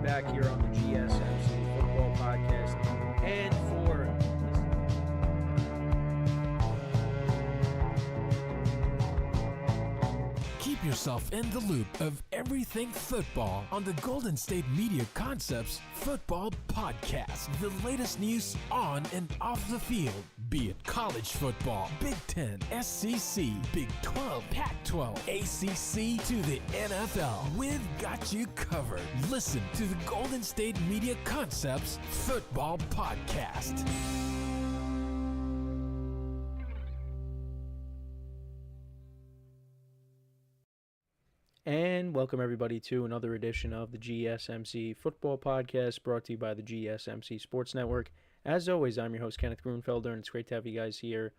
back here on the GSMC Football Podcast. And for keep yourself in the loop of everything football on the Golden State Media Concepts Football Podcast. The latest news on and off the field, be it college football, Big Ten, SEC, Big 12, Pac-12, ACC to the NFL. We've got you covered. Listen to the Golden State Media Concepts Football Podcast. And welcome everybody to another edition of the GSMC Football Podcast, brought to you by the GSMC Sports Network. As always, I'm your host, Kenneth Grunfelder, and it's great to have you guys here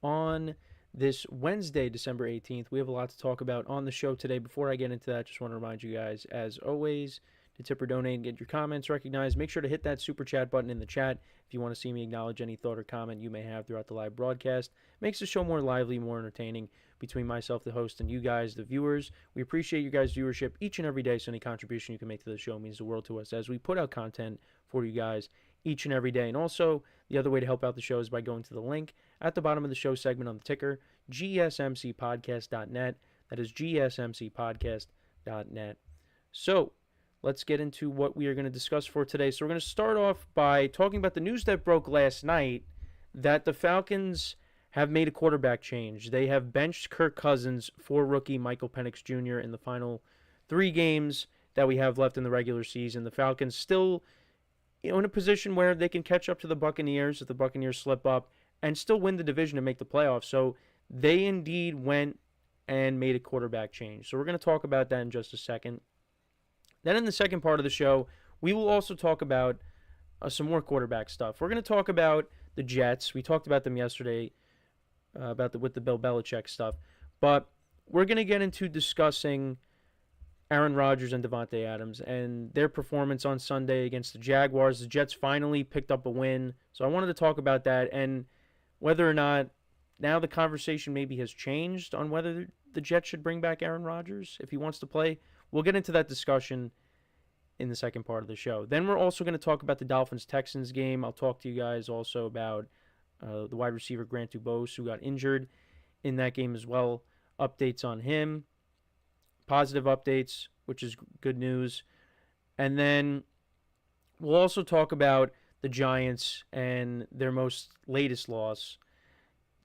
on this Wednesday, December 18th. We have a lot to talk about on the show today. Before I get into that, just want to remind you guys, as always, to tip or donate and get your comments recognized. Make sure to hit that super chat button in the chat if you want to see me acknowledge any thought or comment you may have throughout the live broadcast. Makes the show more lively, more entertaining between myself, the host, and you guys, the viewers. We appreciate you guys' viewership each and every day, so any contribution you can make to the show means the world to us as we put out content for you guys each and every day. And also, the other way to help out the show is by going to the link at the bottom of the show segment on the ticker, GSMCPodcast.net. That is GSMCPodcast.net. So, let's get into what we are going to discuss for today. So we're going to start off by talking about the news that broke last night that the Falcons have made a quarterback change. They have benched Kirk Cousins for rookie Michael Penix Jr. in the final 3 games that we have left in the regular season. The Falcons still in a position where they can catch up to the Buccaneers if the Buccaneers slip up and still win the division and make the playoffs. So they indeed went and made a quarterback change. So we're going to talk about that in just a second. Then in the second part of the show, we will also talk about some more quarterback stuff. We're going to talk about the Jets. We talked about them yesterday with the Bill Belichick stuff. But we're going to get into discussing Aaron Rodgers and Davante Adams and their performance on Sunday against the Jaguars. The Jets finally picked up a win. So I wanted to talk about that and whether or not now the conversation maybe has changed on whether the Jets should bring back Aaron Rodgers if he wants to play. We'll get into that discussion in the second part of the show. Then we're also going to talk about the Dolphins-Texans game. I'll talk to you guys also about the wide receiver Grant DuBose, who got injured in that game as well. Updates on him. Positive updates, which is good news. And then we'll also talk about the Giants and their most latest loss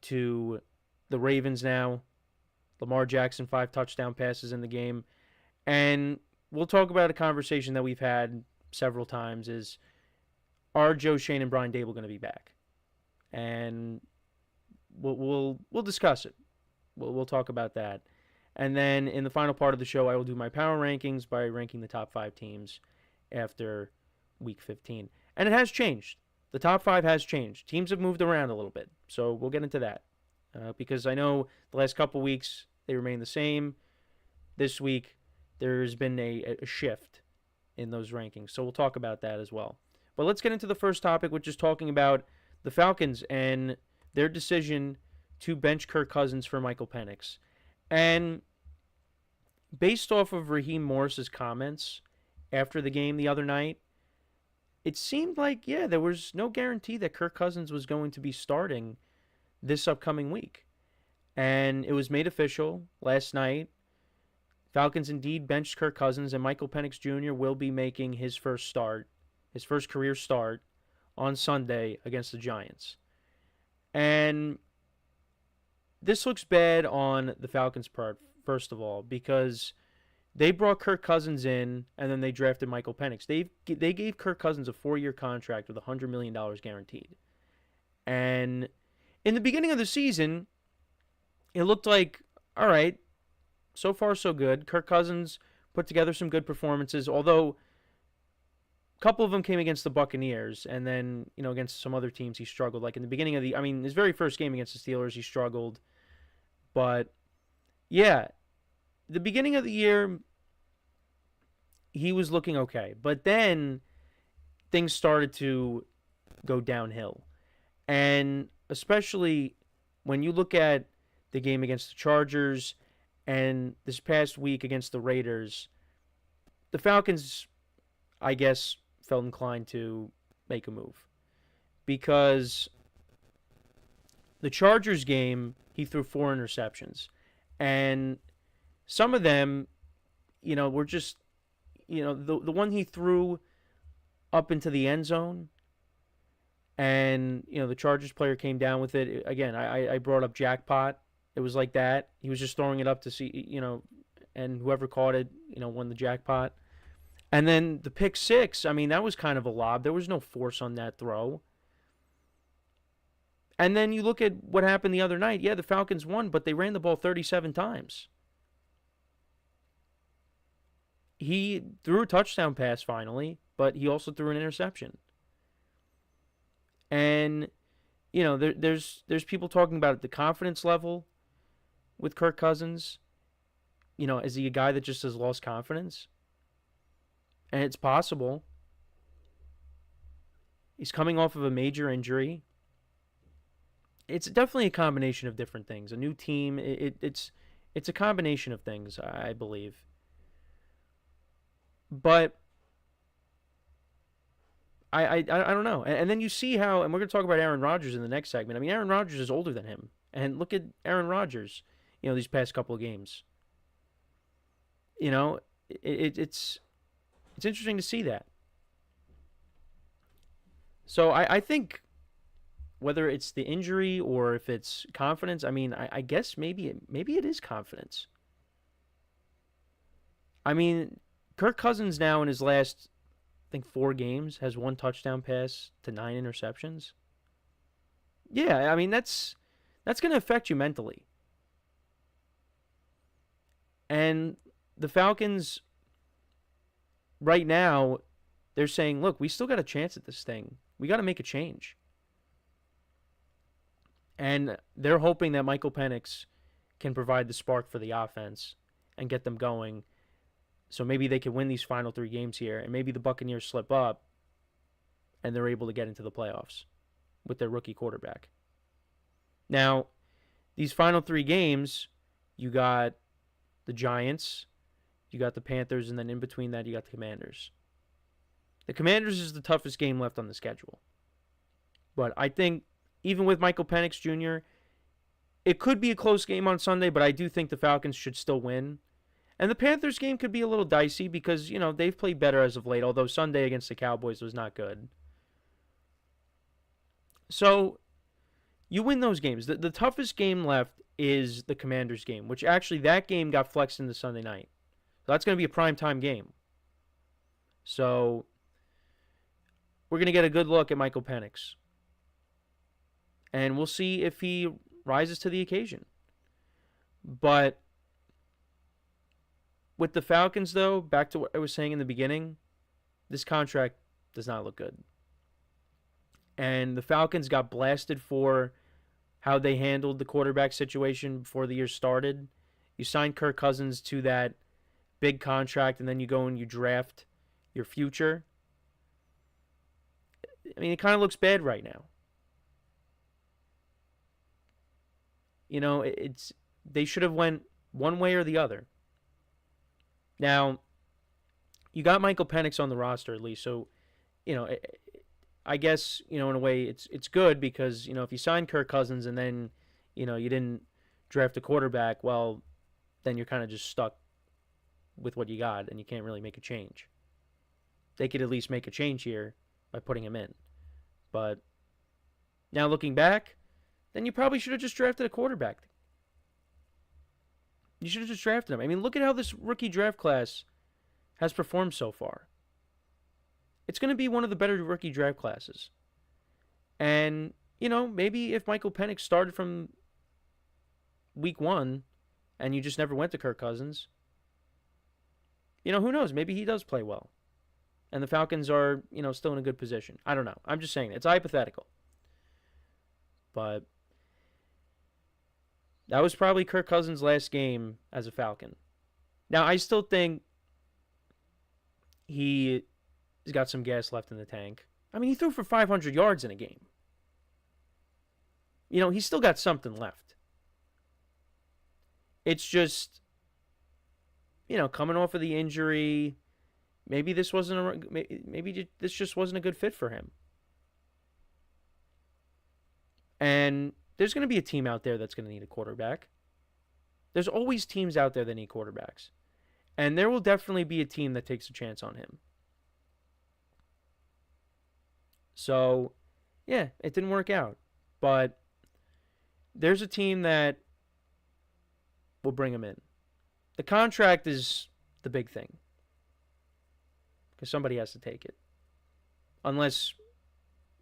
to the Ravens now. Lamar Jackson, 5 touchdown passes in the game. And we'll talk about a conversation that we've had several times is, are Joe Schoen and Brian Daboll going to be back? And we'll discuss it. We'll talk about that. And then in the final part of the show, I will do my power rankings by ranking the top 5 teams after Week 15. And it has changed. The top 5 has changed. Teams have moved around a little bit. So we'll get into that. Because I know the last couple weeks, they remain the same. This week, there's been a shift in those rankings. So we'll talk about that as well. But let's get into the first topic, which is talking about the Falcons and their decision to bench Kirk Cousins for Michael Penix. And based off of Raheem Morris's comments after the game the other night, it seemed like, there was no guarantee that Kirk Cousins was going to be starting this upcoming week. And it was made official last night. Falcons indeed benched Kirk Cousins, and Michael Penix Jr. will be making his first career start on Sunday against the Giants. And this looks bad on the Falcons' part, first of all, because they brought Kirk Cousins in, and then they drafted Michael Penix. They gave Kirk Cousins a 4-year contract with $100 million guaranteed. And in the beginning of the season, it looked like, all right, so far so good. Kirk Cousins put together some good performances, although a couple of them came against the Buccaneers, and then, against some other teams he struggled. Like in the beginning of his very first game against the Steelers, he struggled. But, the beginning of the year, he was looking okay. But then things started to go downhill. And especially when you look at the game against the Chargers and this past week against the Raiders, the Falcons I guess, felt inclined to make a move. Because the Chargers game, he threw 4 interceptions. And some of them, were just, the one he threw up into the end zone, and, the Chargers player came down with it. Again, I brought up jackpot. It was like that. He was just throwing it up to see, and whoever caught it, won the jackpot. And then the pick six, I mean, that was kind of a lob. There was no force on that throw. And then you look at what happened the other night. Yeah, the Falcons won, but they ran the ball 37 times. He threw a touchdown pass finally, but he also threw an interception. And, there's people talking about the confidence level with Kirk Cousins. Is he a guy that just has lost confidence? And it's possible. He's coming off of a major injury. It's definitely a combination of different things. A new team, it's a combination of things, I believe. But I don't know. And then you see how, and we're going to talk about Aaron Rodgers in the next segment. I mean, Aaron Rodgers is older than him. And look at Aaron Rodgers, these past couple of games. It's interesting to see that. So I think whether it's the injury or if it's confidence, I mean, I guess maybe it is confidence. I mean, Kirk Cousins now in his last, I think, 4 games has 1 touchdown pass to 9 interceptions. Yeah, I mean, that's going to affect you mentally. And the Falcons, right now, they're saying, look, we still got a chance at this thing. We got to make a change. And they're hoping that Michael Penix can provide the spark for the offense and get them going. So maybe they can win these final 3 games here, and maybe the Buccaneers slip up and they're able to get into the playoffs with their rookie quarterback. Now, these final 3 games, you got the Giants, you got the Panthers, and then in between that, you got the Commanders. The Commanders is the toughest game left on the schedule. But I think, even with Michael Penix Jr., it could be a close game on Sunday, but I do think the Falcons should still win. And the Panthers game could be a little dicey because, they've played better as of late, although Sunday against the Cowboys was not good. So, you win those games. The toughest game left is the Commanders game, which actually that game got flexed into Sunday night. So that's going to be a primetime game. So, we're going to get a good look at Michael Penix. And we'll see if he rises to the occasion. But with the Falcons, though, back to what I was saying in the beginning, this contract does not look good. And the Falcons got blasted for how they handled the quarterback situation before the year started. You signed Kirk Cousins to that big contract, and then you go and you draft your future. I mean, it kind of looks bad right now. They should have went one way or the other. Now, you got Michael Penix on the roster at least, so, I guess, in a way it's good because, if you sign Kirk Cousins and then, you didn't draft a quarterback, well, then you're kind of just stuck with what you got and you can't really make a change. They could at least make a change here by putting him in. But now looking back, then you probably should have just drafted a quarterback. You should have just drafted him. I mean, look at how this rookie draft class has performed so far. It's going to be one of the better rookie draft classes. And, maybe if Michael Penix started from week 1 and you just never went to Kirk Cousins, who knows? Maybe he does play well. And the Falcons are, still in a good position. I don't know. I'm just saying. It's hypothetical. But that was probably Kirk Cousins' last game as a Falcon. Now, I still think he's got some gas left in the tank. I mean, he threw for 500 yards in a game. He's still got something left. It's just, coming off of the injury, maybe this just wasn't a good fit for him. And there's going to be a team out there that's going to need a quarterback. There's always teams out there that need quarterbacks. And there will definitely be a team that takes a chance on him. So, yeah, it didn't work out. But there's a team that will bring him in. The contract is the big thing. Because somebody has to take it. Unless,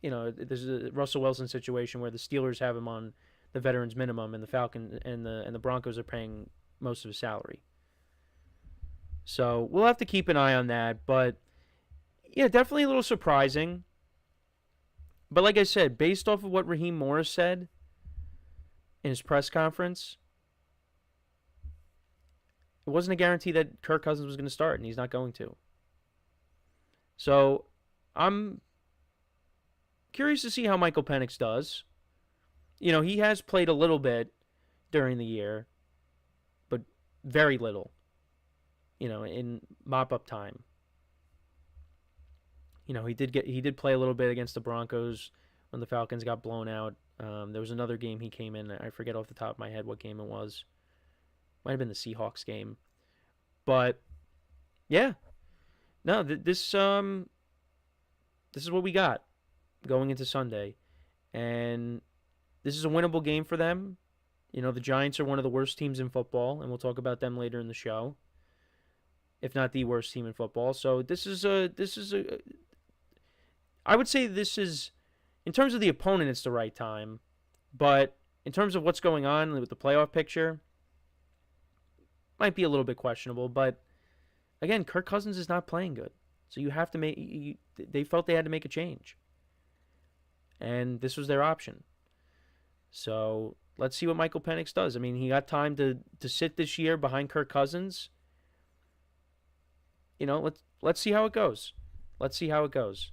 there's a Russell Wilson situation where the Steelers have him on the veterans minimum and the Falcons and the Broncos are paying most of his salary. So we'll have to keep an eye on that. But, yeah, definitely a little surprising. But like I said, based off of what Raheem Morris said in his press conference, it wasn't a guarantee that Kirk Cousins was going to start, and he's not going to. So I'm curious to see how Michael Penix does. He has played a little bit during the year, but very little, in mop-up time. He did play a little bit against the Broncos when the Falcons got blown out. There was another game he came in. I forget off the top of my head what game it was. Might have been the Seahawks game. But, yeah. No, this is what we got going into Sunday. And this is a winnable game for them. The Giants are one of the worst teams in football, and we'll talk about them later in the show. If not the worst team in football. So I would say this is, in terms of the opponent, it's the right time. But in terms of what's going on with the playoff picture, might be a little bit questionable. But, again, Kirk Cousins is not playing good. So you have to they felt they had to make a change. And this was their option. So let's see what Michael Penix does. I mean, he got time to sit this year behind Kirk Cousins. Let's see how it goes. Let's see how it goes.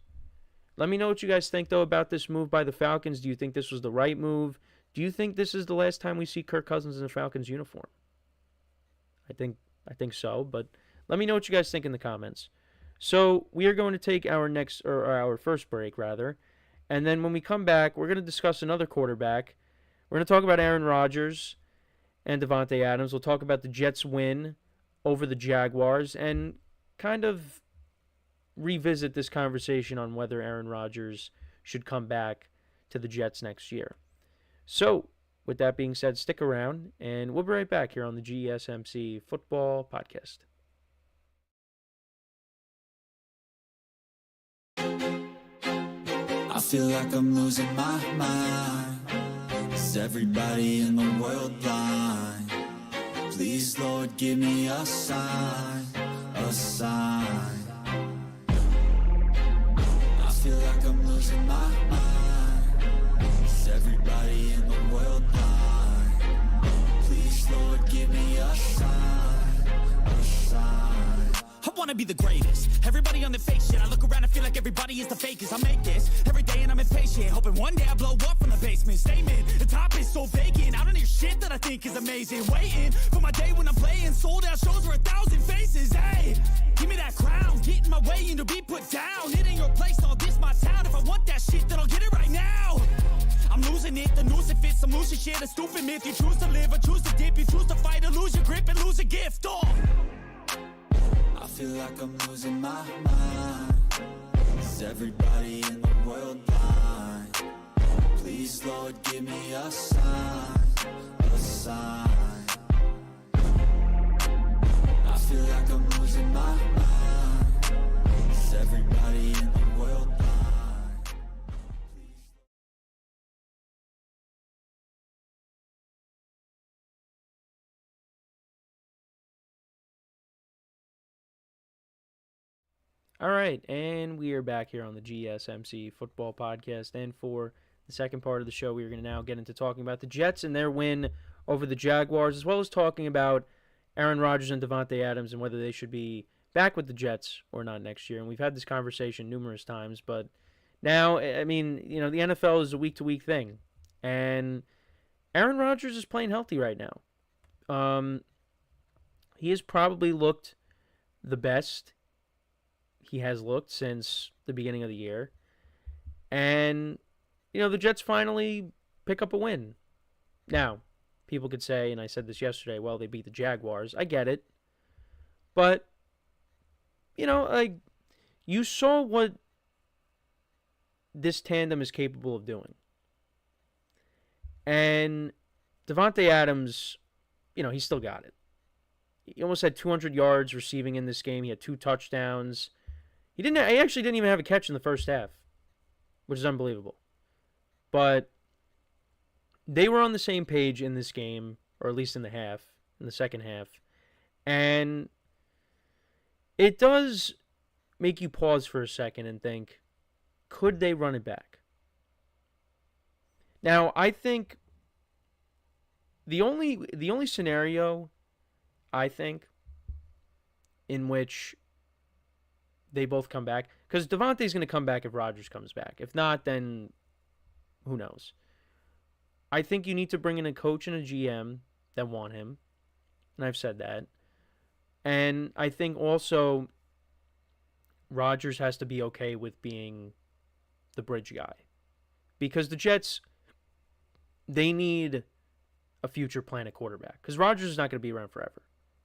Let me know what you guys think, though, about this move by the Falcons. Do you think this was the right move? Do you think this is the last time we see Kirk Cousins in a Falcons uniform? I think so, but let me know what you guys think in the comments. So we are going to take our first break, rather. And then when we come back, we're going to discuss another quarterback. We're going to talk about Aaron Rodgers and Davante Adams. We'll talk about the Jets' win over the Jaguars and kind of revisit this conversation on whether Aaron Rodgers should come back to the Jets next year. So, with that being said, stick around, and we'll be right back here on the GSMC Football Podcast. I feel like I'm losing my mind. Is everybody in the world blind? Please, Lord, give me a sign, a sign. I feel like I'm losing my mind. Is everybody in the world blind? Please, Lord, give me a sign, a sign. I wanna be the greatest. Everybody on the fake shit. I look around and feel like everybody is the fakest. I make this every day and I'm impatient, hoping one day I blow up from the basement. Statement, the top is so vacant. I don't hear shit that I think is amazing. Waiting for my day when I'm playing sold out shows for 1,000 faces. Hey, give me that crown, get in my way and to be put down. It ain't your place, all this my town. If I want that shit, then I'll get it right now. I'm losing it, the noose it fits. I'm losing shit, a stupid myth. You choose to live or choose to dip. You choose to fight or lose your grip and lose a gift. Oh, I feel like I'm losing my mind. Is everybody in the world blind? Please, Lord, give me a sign, a sign. I feel like I'm losing my mind. Is everybody in the world blind? All right, and we are back here on the GSMC Football Podcast. And for the second part of the show, we are going to now get into talking about the Jets and their win over the Jaguars, as well as talking about Aaron Rodgers and Davante Adams and whether they should be back with the Jets or not next year. And we've had this conversation numerous times, but now, I mean, the NFL is a week-to-week thing. And Aaron Rodgers is playing healthy right now. He has probably looked the best he has looked since the beginning of the year. And, the Jets finally pick up a win. Now, people could say, and I said this yesterday, well, they beat the Jaguars. I get it. But, you saw what this tandem is capable of doing. And Davante Adams, he still got it. He almost had 200 yards receiving in this game. He had 2 touchdowns. He actually didn't even have a catch in the first half, which is unbelievable. But they were on the same page in this game, or at least in the second half. And it does make you pause for a second and think, could they run it back? Now, I think the only scenario, I think, in which they both come back, because Davante's going to come back if Rodgers comes back. If not, then who knows? I think you need to bring in a coach and a GM that want him, and I've said that. And I think also Rodgers has to be okay with being the bridge guy, because the Jets, they need a future plan at quarterback, because Rodgers is not going to be around forever.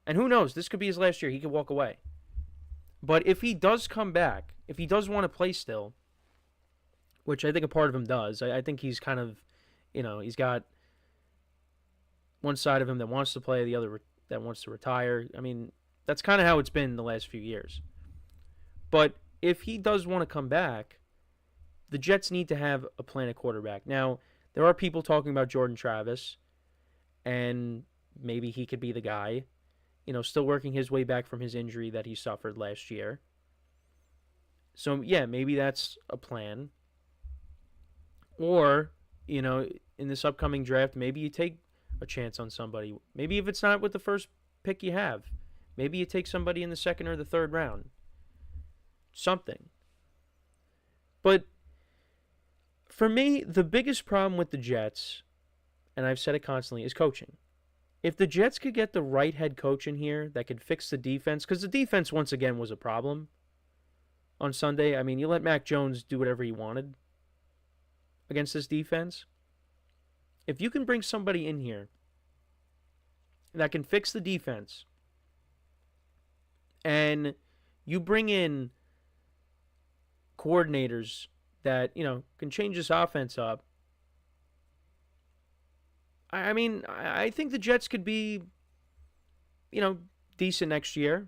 And who knows? This could be his last year. He could walk away. But if he does come back, if he does want to play still, which I think a part of him does, I think he's kind of, he's got one side of him that wants to play, the other that wants to retire. I mean, that's kind of how it's been the last few years. But if he does want to come back, the Jets need to have a plan at quarterback. Now, there are people talking about Jordan Travis, and maybe he could be the guy, still working his way back from his injury that he suffered last year. So, yeah, maybe that's a plan. Or, in this upcoming draft, maybe you take a chance on somebody. Maybe if it's not with the first pick you have, maybe you take somebody in the second or the third round. Something. But for me, the biggest problem with the Jets, and I've said it constantly, is coaching. If the Jets could get the right head coach in here that could fix the defense, because the defense, once again, was a problem on Sunday. I mean, you let Mac Jones do whatever he wanted against this defense. If you can bring somebody in here that can fix the defense, and you bring in coordinators that, can change this offense up, I mean, I think the Jets could be, decent next year.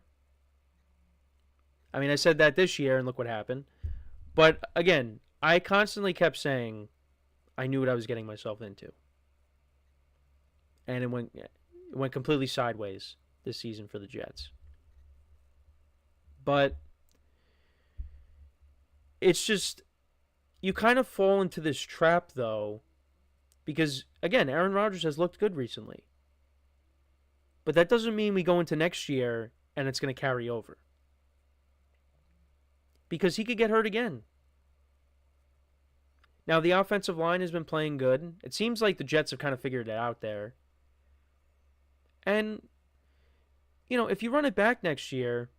I mean, I said that this year, and look what happened. But, again, I constantly kept saying I knew what I was getting myself into. And it went completely sideways this season for the Jets. But it's just, you kind of fall into this trap, though, because, again, Aaron Rodgers has looked good recently. But that doesn't mean we go into next year and it's going to carry over. Because he could get hurt again. Now, the offensive line has been playing good. It seems like the Jets have kind of figured it out there. And, if you run it back next year,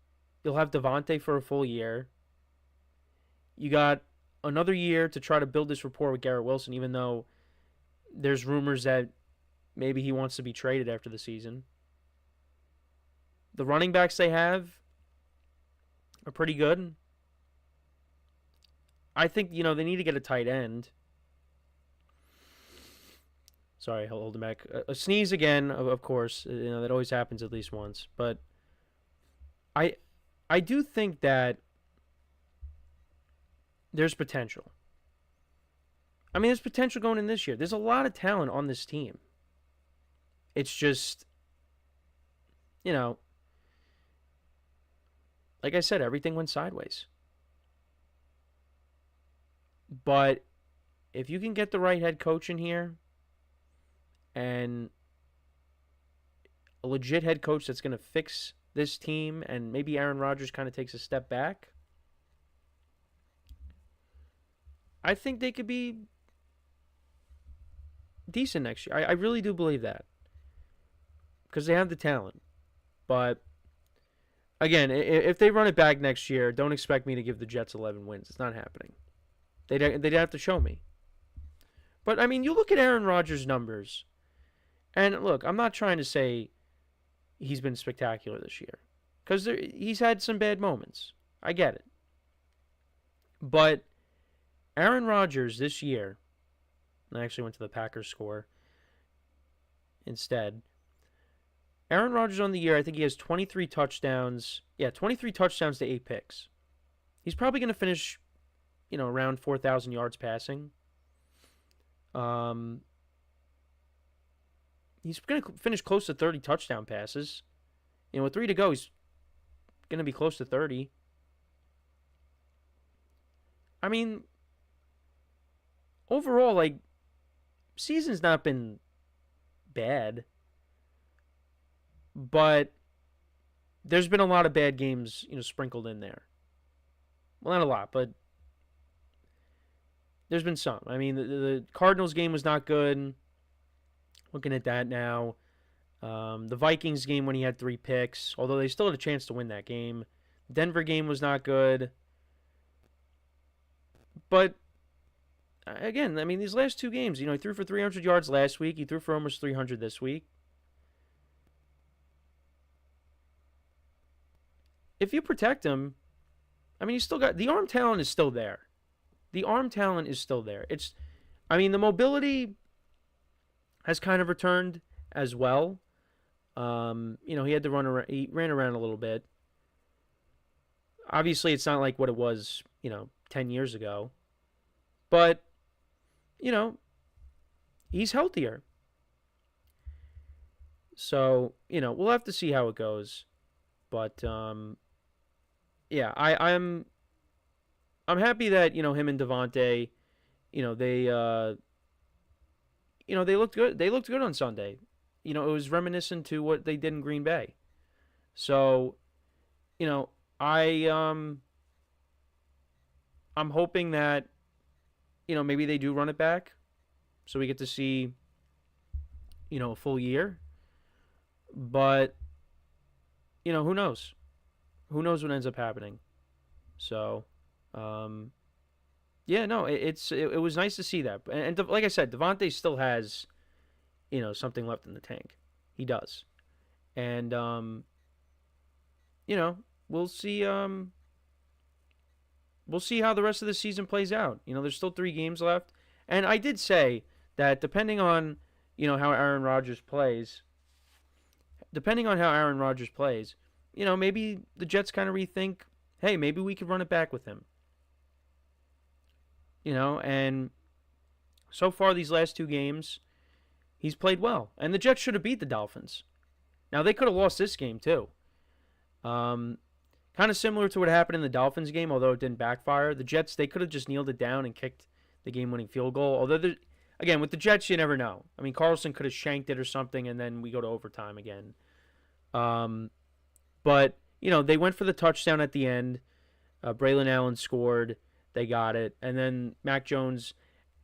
you'll have Davante for a full year. You got another year to try to build this rapport with Garrett Wilson, even though there's rumors that maybe he wants to be traded after the season. The running backs they have are pretty good. I think, they need to get a tight end. Sorry, I'll hold him back. A sneeze again, of course. That always happens at least once. But I do think that there's potential. I mean, there's potential going in this year. There's a lot of talent on this team. It's just, like I said, everything went sideways. But if you can get the right head coach in here and a legit head coach that's going to fix this team, and maybe Aaron Rodgers kind of takes a step back, I think they could be decent next year. I really do believe that. Because they have the talent. But if they run it back next year, don't expect me to give the Jets 11 wins. It's not happening. They'd have to show me. But, I mean, you look at Aaron Rodgers' numbers, and look, I'm not trying to say he's been spectacular this year, because he's had some bad moments. I get it. But Aaron Rodgers this year, I actually went to the Packers score instead. Aaron Rodgers on the year, I think he has 23 touchdowns. Yeah, 23 touchdowns to 8 picks. He's probably going to finish, around 4,000 yards passing. He's going to finish close to 30 touchdown passes. With 3 to go, he's going to be close to 30. I mean, overall, season's not been bad. But there's been a lot of bad games, sprinkled in there. Well, not a lot, but there's been some. I mean, the Cardinals game was not good. Looking at that now. The Vikings game when he had 3 picks, although they still had a chance to win that game. Denver game was not good. But, again, I mean, these last 2 games, he threw for 300 yards last week. He threw for almost 300 this week. If you protect him, I mean, he's still got... The arm talent is still there. The mobility has kind of returned as well. He had to run around... He ran around a little bit. Obviously, it's not like what it was, 10 years ago. But, he's healthier. So, we'll have to see how it goes. But, yeah, I'm happy that, him and Devontae, they looked good. They looked good on Sunday. It was reminiscent to what they did in Green Bay. So, I'm hoping that, maybe they do run it back so we get to see, a full year. But, who knows? Who knows what ends up happening? So, yeah, no, it was nice to see that. And like I said, Devontae still has, something left in the tank. He does. And, we'll see how the rest of the season plays out. There's still 3 games left. And I did say that depending on, how Aaron Rodgers plays, maybe the Jets kind of rethink, hey, maybe we could run it back with him. And so far these last 2 games, he's played well. And the Jets should have beat the Dolphins. Now, they could have lost this game, too. Kind of similar to what happened in the Dolphins game, although it didn't backfire. The Jets, they could have just kneeled it down and kicked the game-winning field goal. Although, again, with the Jets, you never know. I mean, Carlson could have shanked it or something, and then we go to overtime again. But, they went for the touchdown at the end. Braylon Allen scored. They got it. And then Mac Jones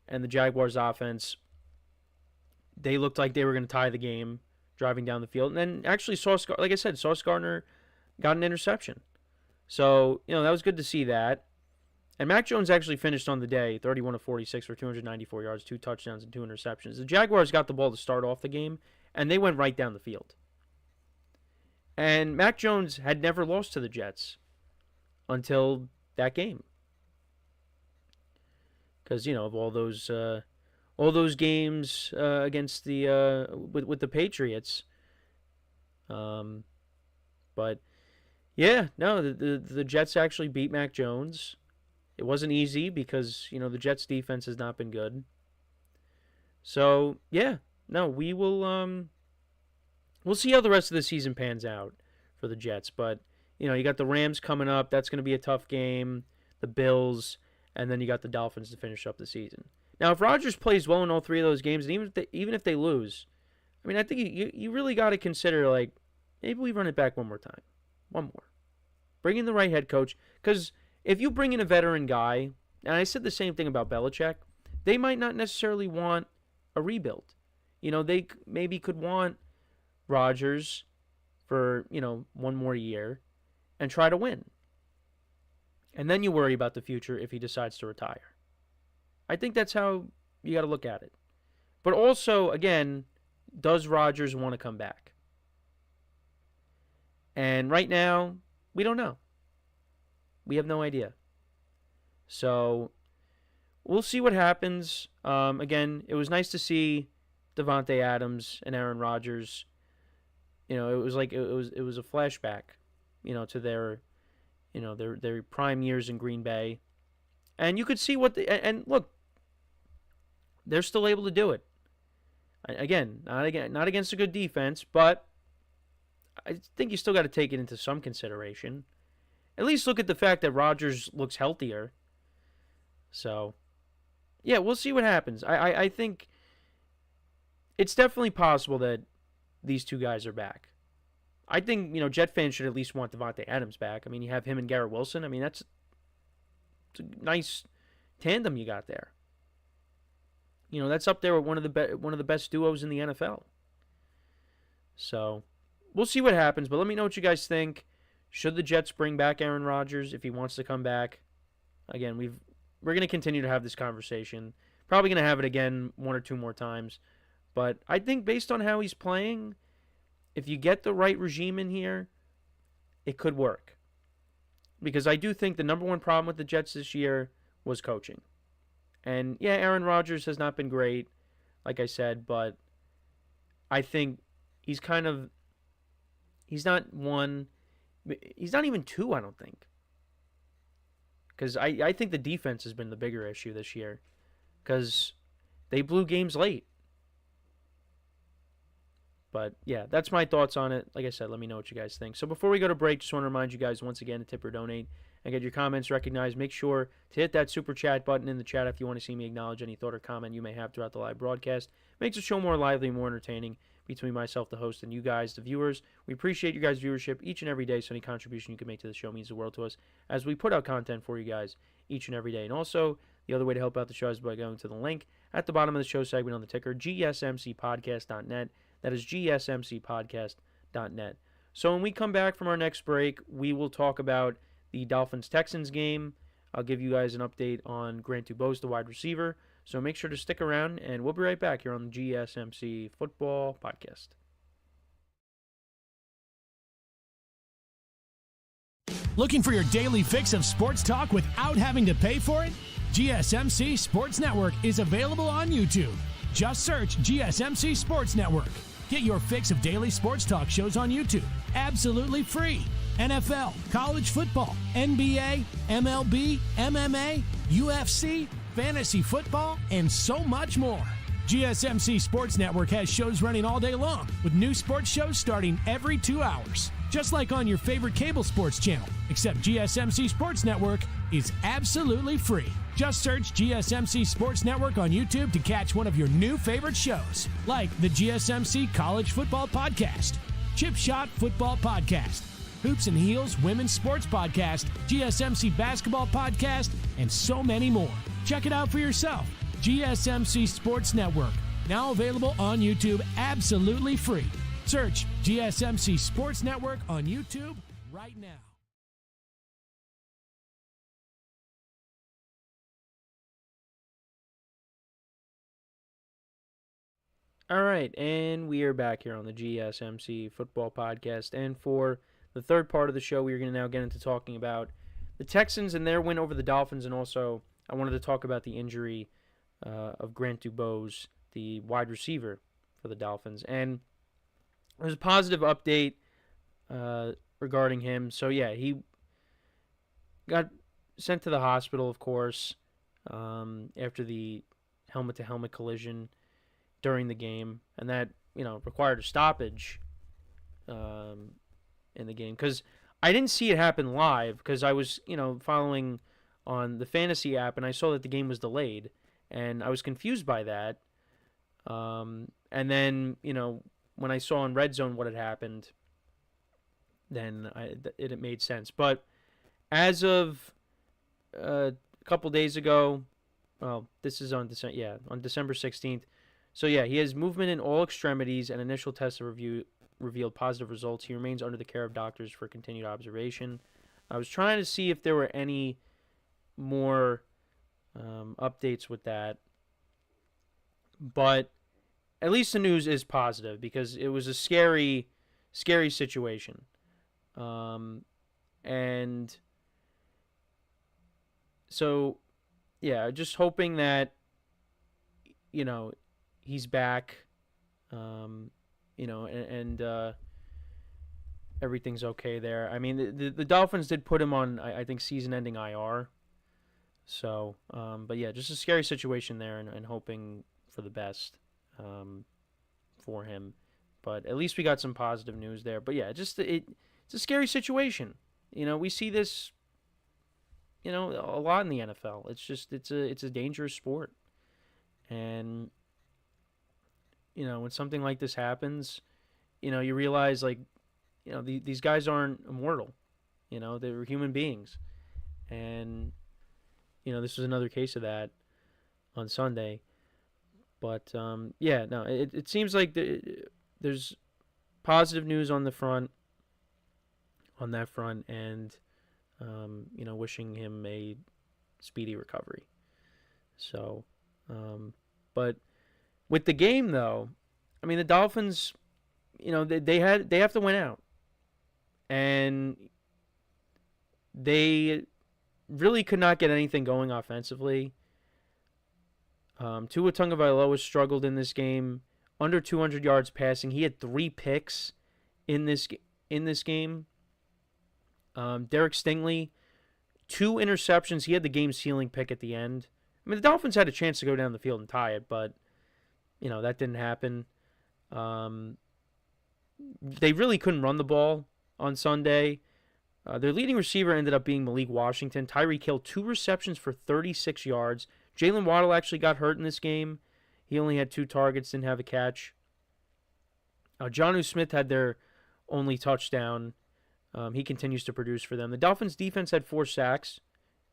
and the Jaguars offense, they looked like they were going to tie the game driving down the field. And then actually, Sauce Gardner got an interception. So, that was good to see that. And Mac Jones actually finished on the day 31 of 46 for 294 yards, 2 touchdowns, and 2 interceptions. The Jaguars got the ball to start off the game, and they went right down the field. And Mac Jones had never lost to the Jets until that game. Because, of all those games against the with the Patriots. But yeah, no, the Jets actually beat Mac Jones. It wasn't easy because, the Jets defense has not been good. So, yeah, no, we will we'll see how the rest of the season pans out for the Jets, but you got the Rams coming up. That's going to be a tough game. The Bills, and then you got the Dolphins to finish up the season. Now, if Rodgers plays well in all 3 of those games, and even if they lose, I mean, I think you really got to consider, maybe we run it back one more time. One more. Bring in the right head coach. Because if you bring in a veteran guy, and I said the same thing about Belichick, they might not necessarily want a rebuild. They maybe could want Rodgers for, one more year. and try to win. And then you worry about the future if he decides to retire. I think that's how you got to look at it. But also, again, does Rodgers want to come back? And right now, we don't know. We have no idea. So, we'll see what happens. Again, it was nice to see Davante Adams and Aaron Rodgers. You know, it was like it was a flashback, you know, to their prime years in Green Bay. And you could see and look, they're still able to do it. Again, not against a good defense, but I think you still got to take it into some consideration. At least look at the fact that Rodgers looks healthier. So, yeah, we'll see what happens. I think it's definitely possible that these two guys are back. I think, Jet fans should at least want Davante Adams back. I mean, you have him and Garrett Wilson. I mean, it's a nice tandem you got there. That's up there with one of the best duos in the NFL. So, we'll see what happens, but let me know what you guys think. Should the Jets bring back Aaron Rodgers if he wants to come back? Again, we're going to continue to have this conversation. Probably going to have it again one or two more times. But I think based on how he's playing, if you get the right regime in here, it could work. Because I do think the number one problem with the Jets this year was coaching. And yeah, Aaron Rodgers has not been great, like I said, but I think he's not one, he's not even two, I don't think. Because I think the defense has been the bigger issue this year. Because they blew games late. But, yeah, that's my thoughts on it. Like I said, let me know what you guys think. So before we go to break, just want to remind you guys once again to tip or donate and get your comments recognized. Make sure to hit that super chat button in the chat if you want to see me acknowledge any thought or comment you may have throughout the live broadcast. Makes the show more lively, more entertaining between myself, the host, and you guys, the viewers. We appreciate you guys' viewership each and every day, so any contribution you can make to the show means the world to us as we put out content for you guys each and every day. And also, the other way to help out the show is by going to the link at the bottom of the show segment on the ticker, GSMCPodcast.net. That is GSMCPodcast.net. So when we come back from our next break, we will talk about the Dolphins-Texans game. I'll give you guys an update on Grant DuBose, the wide receiver. So make sure to stick around, and we'll be right back here on the GSMC Football Podcast. Looking for your daily fix of sports talk without having to pay for it? GSMC Sports Network is available on YouTube. Just search GSMC Sports Network. Get your fix of daily sports talk shows on YouTube, absolutely free. NFL, college football, NBA, MLB, MMA, UFC, fantasy football, and so much more. GSMC Sports Network has shows running all day long, with new sports shows starting every 2 hours. Just like on your favorite cable sports channel, except GSMC Sports Network is absolutely free. Just search GSMC Sports Network on YouTube to catch one of your new favorite shows, like the GSMC College Football Podcast, Chip Shot Football Podcast, Hoops and Heels Women's Sports Podcast, GSMC Basketball Podcast, and so many more. Check it out for yourself. GSMC Sports Network, now available on YouTube absolutely free. Search GSMC Sports Network on YouTube right now. All right, and we are back here on the GSMC Football Podcast. And for the third part of the show, we are going to now get into talking about the Texans and their win over the Dolphins. And also, I wanted to talk about the injury of Grant DuBose, the wide receiver for the Dolphins. And there's a positive update regarding him. So, yeah, he got sent to the hospital, of course, after the helmet-to-helmet collision during the game, and that, required a stoppage in the game. Because I didn't see it happen live, because I was, following on the fantasy app, and I saw that the game was delayed, and I was confused by that. And then, when I saw in Red Zone what had happened, then it made sense. But as of a couple days ago, well, this is on December 16th. So yeah, he has movement in all extremities, and initial tests have revealed positive results. He remains under the care of doctors for continued observation. I was trying to see if there were any more updates with that, but at least the news is positive because it was a scary situation. And so, yeah, just hoping that, he's back, and everything's okay there. I mean, the Dolphins did put him on, I think, season-ending IR. So, but yeah, just a scary situation there, and hoping for the best for him. But at least we got some positive news there. But yeah, it's a scary situation. We see this, a lot in the NFL. It's a dangerous sport. And, when something like this happens, you realize, these guys aren't immortal. They're human beings. And, this was another case of that on Sunday. But, it seems like there's positive news on that front, and, wishing him a speedy recovery. So, but with the game, though, I mean, the Dolphins, they have to win out. And they really could not get anything going offensively. Tua Tagovailoa struggled in this game, under 200 yards passing. He had 3 picks in this game. Derek Stingley, 2 interceptions. He had the game-sealing pick at the end. I mean, the Dolphins had a chance to go down the field and tie it, but, that didn't happen. They really couldn't run the ball on Sunday. Their leading receiver ended up being Malik Washington. Tyreek Hill, 2 receptions for 36 yards. Jalen Waddle actually got hurt in this game. He only had 2 targets, didn't have a catch. Jonnu Smith had their only touchdown. He continues to produce for them. The Dolphins' defense had 4 sacks.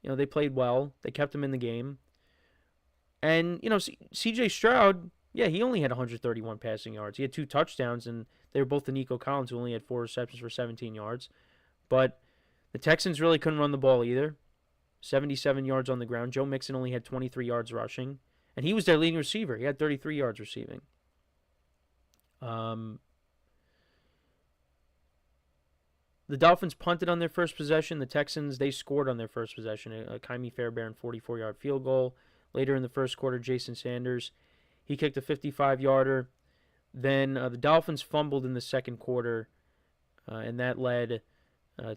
They played well. They kept him in the game. And, C.J. Stroud, yeah, he only had 131 passing yards. He had 2 touchdowns, and they were both to Nico Collins, who only had 4 receptions for 17 yards. But the Texans really couldn't run the ball either. 77 yards on the ground. Joe Mixon only had 23 yards rushing. And he was their leading receiver. He had 33 yards receiving. The Dolphins punted on their first possession. The Texans, they scored on their first possession. A Kaimi Fairbairn 44-yard field goal. Later in the first quarter, Jason Sanders, he kicked a 55-yarder. Then the Dolphins fumbled in the second quarter, and that led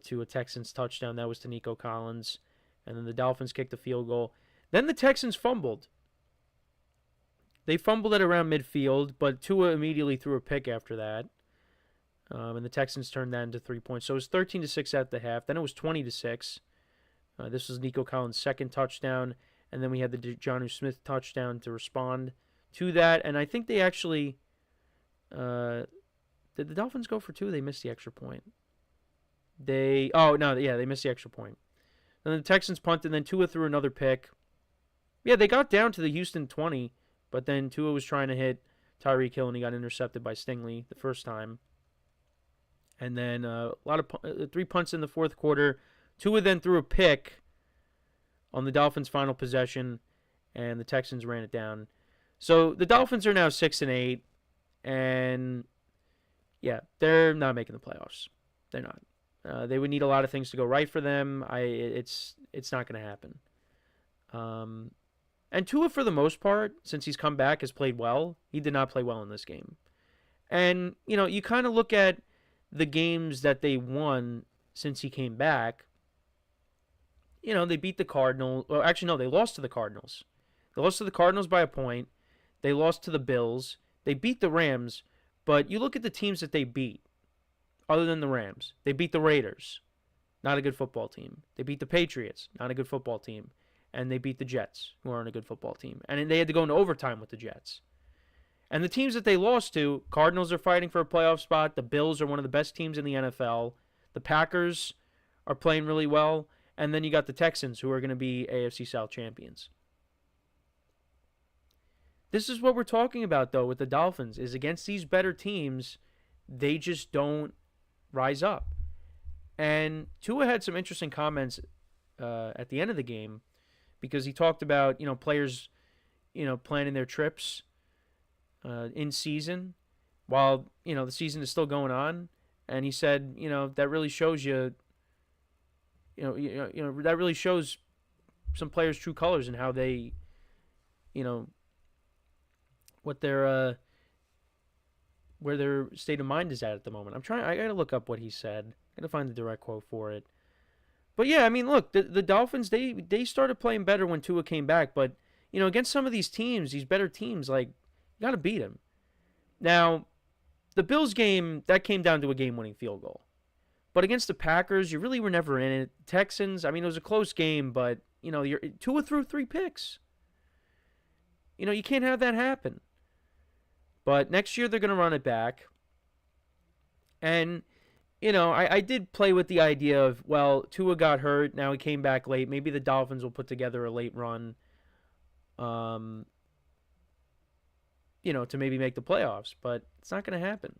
to a Texans touchdown. That was to Nico Collins. And then the Dolphins kicked a field goal. Then the Texans fumbled. They fumbled at around midfield, but Tua immediately threw a pick after that. And the Texans turned that into 3 points. So it was 13-6 at the half. Then it was 20-6. This was Nico Collins' second touchdown. And then we had the Jonnu Smith touchdown to respond to that. And I think they actually... did the Dolphins go for 2? They missed the extra point. They missed the extra point. Then the Texans punted, and then Tua threw another pick. Yeah, they got down to the Houston 20, but then Tua was trying to hit Tyreek Hill, and he got intercepted by Stingley the first time. And then a lot of 3 punts in the fourth quarter. Tua then threw a pick on the Dolphins' final possession, and the Texans ran it down. So the Dolphins are now 6-8, and yeah, they're not making the playoffs. They're not. They would need a lot of things to go right for them. It's not going to happen. And Tua, for the most part, since he's come back, has played well. He did not play well in this game. And, you kind of look at the games that they won since he came back. They beat the Cardinals. Well, actually, no, they lost to the Cardinals. They lost to the Cardinals by a point. They lost to the Bills. They beat the Rams. But you look at the teams that they beat. Other than the Rams, they beat the Raiders, not a good football team. They beat the Patriots, not a good football team. And they beat the Jets, who aren't a good football team. And they had to go into overtime with the Jets. And the teams that they lost to, Cardinals are fighting for a playoff spot. The Bills are one of the best teams in the NFL. The Packers are playing really well. And then you got the Texans, who are going to be AFC South champions. This is what we're talking about, though, with the Dolphins, is against these better teams, they just don't rise up. And Tua had some interesting comments at the end of the game because he talked about, players, planning their trips in season while, the season is still going on. And he said, that really shows you, that really shows some players' true colors and how they, what their where their state of mind is at the moment. I gotta look up what he said. I gotta find the direct quote for it. But yeah, I mean, look, the Dolphins, they started playing better when Tua came back, but against some of these teams, these better teams, like, you gotta beat them. Now, the Bills game, that came down to a game-winning field goal. But against the Packers, you really were never in it. Texans, I mean, it was a close game, but Tua threw 3 picks. You can't have that happen. But next year they're going to run it back. And, I did play with the idea of, well, Tua got hurt. Now he came back late. Maybe the Dolphins will put together a late run, to maybe make the playoffs. But it's not going to happen.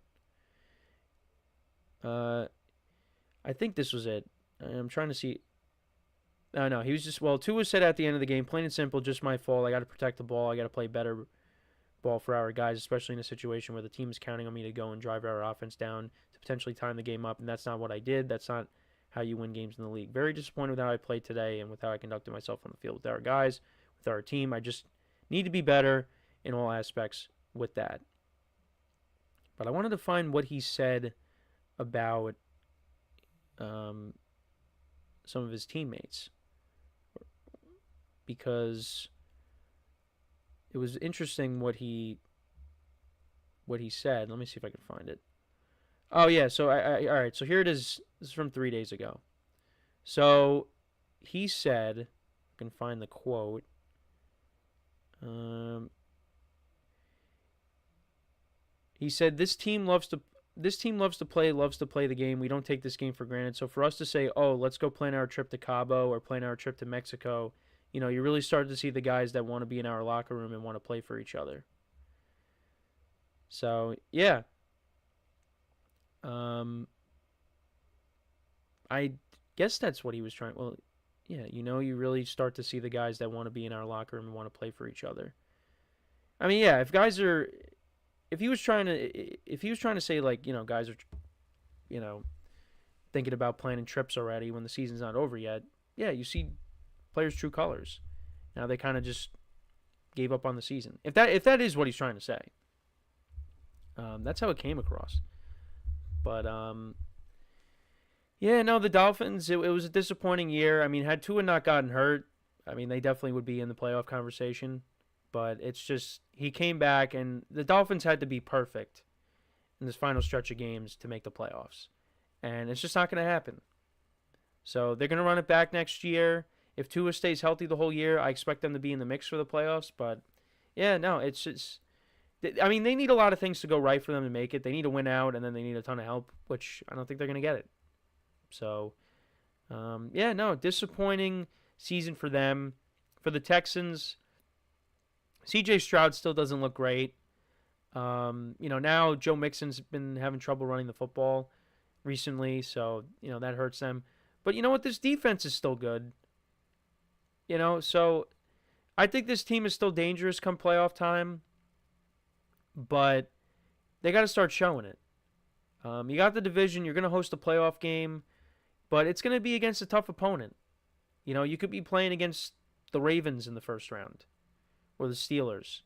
I think this was it. I'm trying to see. No, he was just, Tua said at the end of the game, plain and simple, just my fault. I got to protect the ball. I got to play better ball for our guys, especially in a situation where the team is counting on me to go and drive our offense down to potentially time the game up, and that's not what I did. That's not how you win games in the league. Very disappointed with how I played today and with how I conducted myself on the field with our guys, with our team. I just need to be better in all aspects with that. But I wanted to find what he said about some of his teammates, because it was interesting what he said. Let me see if I can find it. Oh yeah, so all right, so here it is. This is from 3 days ago. So he said, I can find the quote. He said, "This team loves to play the game. We don't take this game for granted. So for us to say, oh, let's go plan our trip to Cabo or plan our trip to Mexico, you really started to see the guys that want to be in our locker room and want to play for each other." So, yeah. I guess that's what he was trying. Well, yeah, you really start to see the guys that want to be in our locker room and want to play for each other. I mean, yeah, if he was trying to say, like, guys are, thinking about planning trips already when the season's not over yet, yeah, you see players' true colors. Now they kind of just gave up on the season. If that is what he's trying to say, that's how it came across. But yeah, no, the Dolphins, it was a disappointing year. I mean, had Tua not gotten hurt, I mean, they definitely would be in the playoff conversation. But it's just, he came back, and the Dolphins had to be perfect in this final stretch of games to make the playoffs. And it's just not going to happen. So they're going to run it back next year. If Tua stays healthy the whole year, I expect them to be in the mix for the playoffs. But, yeah, no, it's just, I mean, they need a lot of things to go right for them to make it. They need to win out, and then they need a ton of help, which I don't think they're going to get it. So, yeah, no, disappointing season for them. For the Texans, C.J. Stroud still doesn't look great. Now Joe Mixon's been having trouble running the football recently, so, that hurts them. But you know what? This defense is still good. So I think this team is still dangerous come playoff time, but they got to start showing it. You got the division. You're going to host a playoff game, but it's going to be against a tough opponent. You could be playing against the Ravens in the first round, or the Steelers,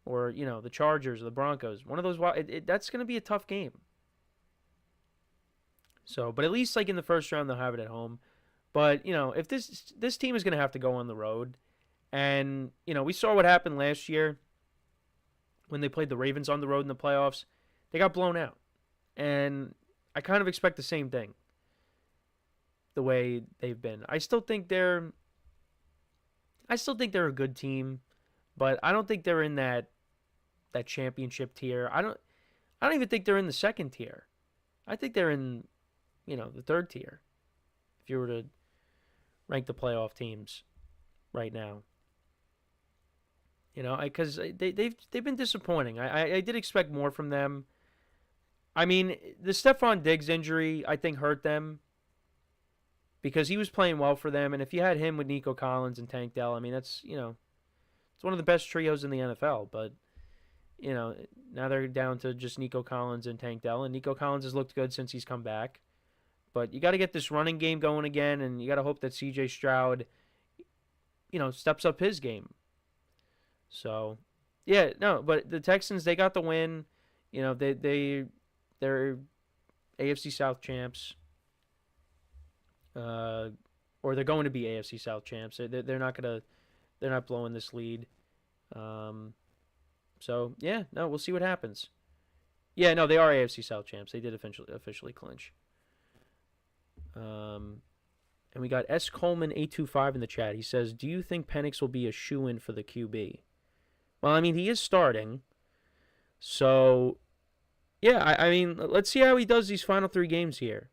or, the Chargers or the Broncos. One of those, that's going to be a tough game. So, but at least, like, in the first round, they'll have it at home. But, if this team is going to have to go on the road, and, we saw what happened last year when they played the Ravens on the road in the playoffs. They got blown out. And I kind of expect the same thing, the way they've been. I still think they're a good team. But I don't think they're in that championship tier. I don't even think they're in the second tier. I think they're in, the third tier, if you were to rank the playoff teams right now. Because they've been disappointing. I did expect more from them. I mean, the Stephon Diggs injury, I think, hurt them because he was playing well for them. And if you had him with Nico Collins and Tank Dell, I mean, that's, it's one of the best trios in the NFL. But, now they're down to just Nico Collins and Tank Dell. And Nico Collins has looked good since he's come back. But you got to get this running game going again, and you got to hope that C.J. Stroud, steps up his game. So, yeah, no, but the Texans, they got the win. They're AFC South champs, or they're going to be AFC South champs. They're not blowing this lead. So yeah, no, we'll see what happens. Yeah, no, they are AFC South champs. They did officially clinch. And we got S Coleman 825 in the chat. He says, "Do you think Penix will be a shoe-in for the QB?" Well, I mean, he is starting, so. Yeah, I mean, let's see how he does these final 3 games here.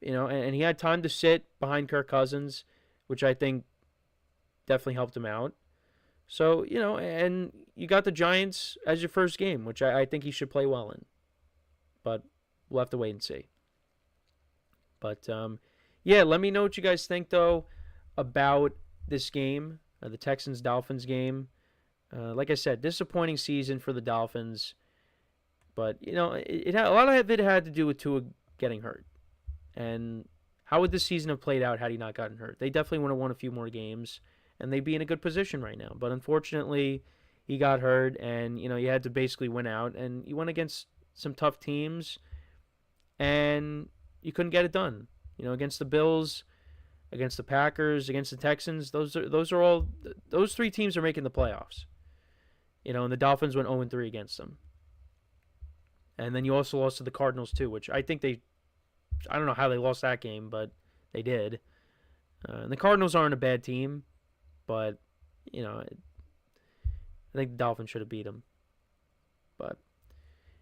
And he had time to sit behind Kirk Cousins, which I think definitely helped him out. So, and you got the Giants as your first game, which I think he should play well in. But we'll have to wait and see. But, yeah, let me know what you guys think, though, about this game, the Texans-Dolphins game. Like I said, disappointing season for the Dolphins. But, a lot of it had to do with Tua getting hurt. And how would this season have played out had he not gotten hurt? They definitely would have won a few more games, and they'd be in a good position right now. But unfortunately, he got hurt, and, you had to basically win out. And you went against some tough teams, and you couldn't get it done. Against the Bills, against the Packers, against the Texans, those 3 teams are making the playoffs. And the Dolphins went 0-3 against them. And then you also lost to the Cardinals, too, which I think I don't know how they lost that game, but they did. And the Cardinals aren't a bad team, but, I think the Dolphins should have beat them. But,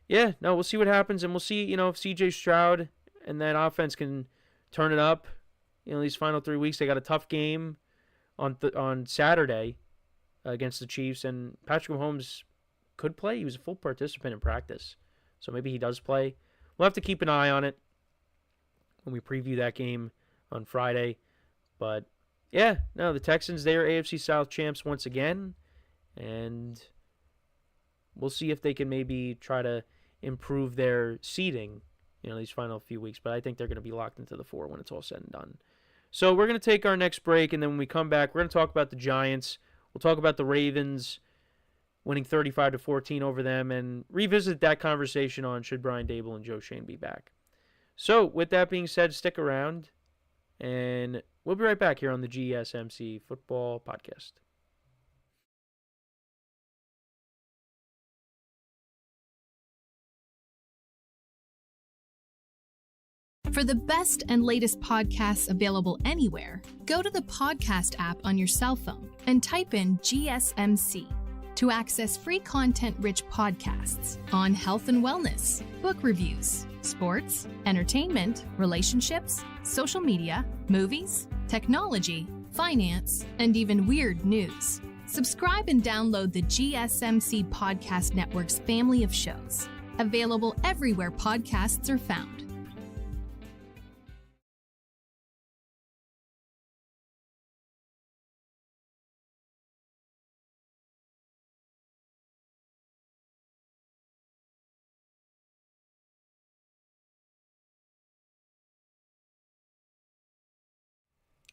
yeah, no, we'll see what happens, and we'll see, if C.J. Stroud and that offense can turn it up. These final 3 weeks, they got a tough game on Saturday against the Chiefs, and Patrick Mahomes could play. He was a full participant in practice. So maybe he does play. We'll have to keep an eye on it when we preview that game on Friday. But, yeah, no, the Texans, they are AFC South champs once again. And we'll see if they can maybe try to improve their seeding, these final few weeks. But I think they're going to be locked into the 4 when it's all said and done. So we're going to take our next break, and then when we come back, we're going to talk about the Giants. We'll talk about the Ravens winning 35-14 over them, and revisit that conversation on should Brian Daboll and Joe Schoen be back. So, with that being said, stick around, and we'll be right back here on the GSMC Football Podcast. For the best and latest podcasts available anywhere, go to the podcast app on your cell phone and type in GSMC. To access free content-rich podcasts on health and wellness, book reviews, sports, entertainment, relationships, social media, movies, technology, finance, and even weird news. Subscribe and download the GSMC Podcast Network's family of shows, available everywhere podcasts are found.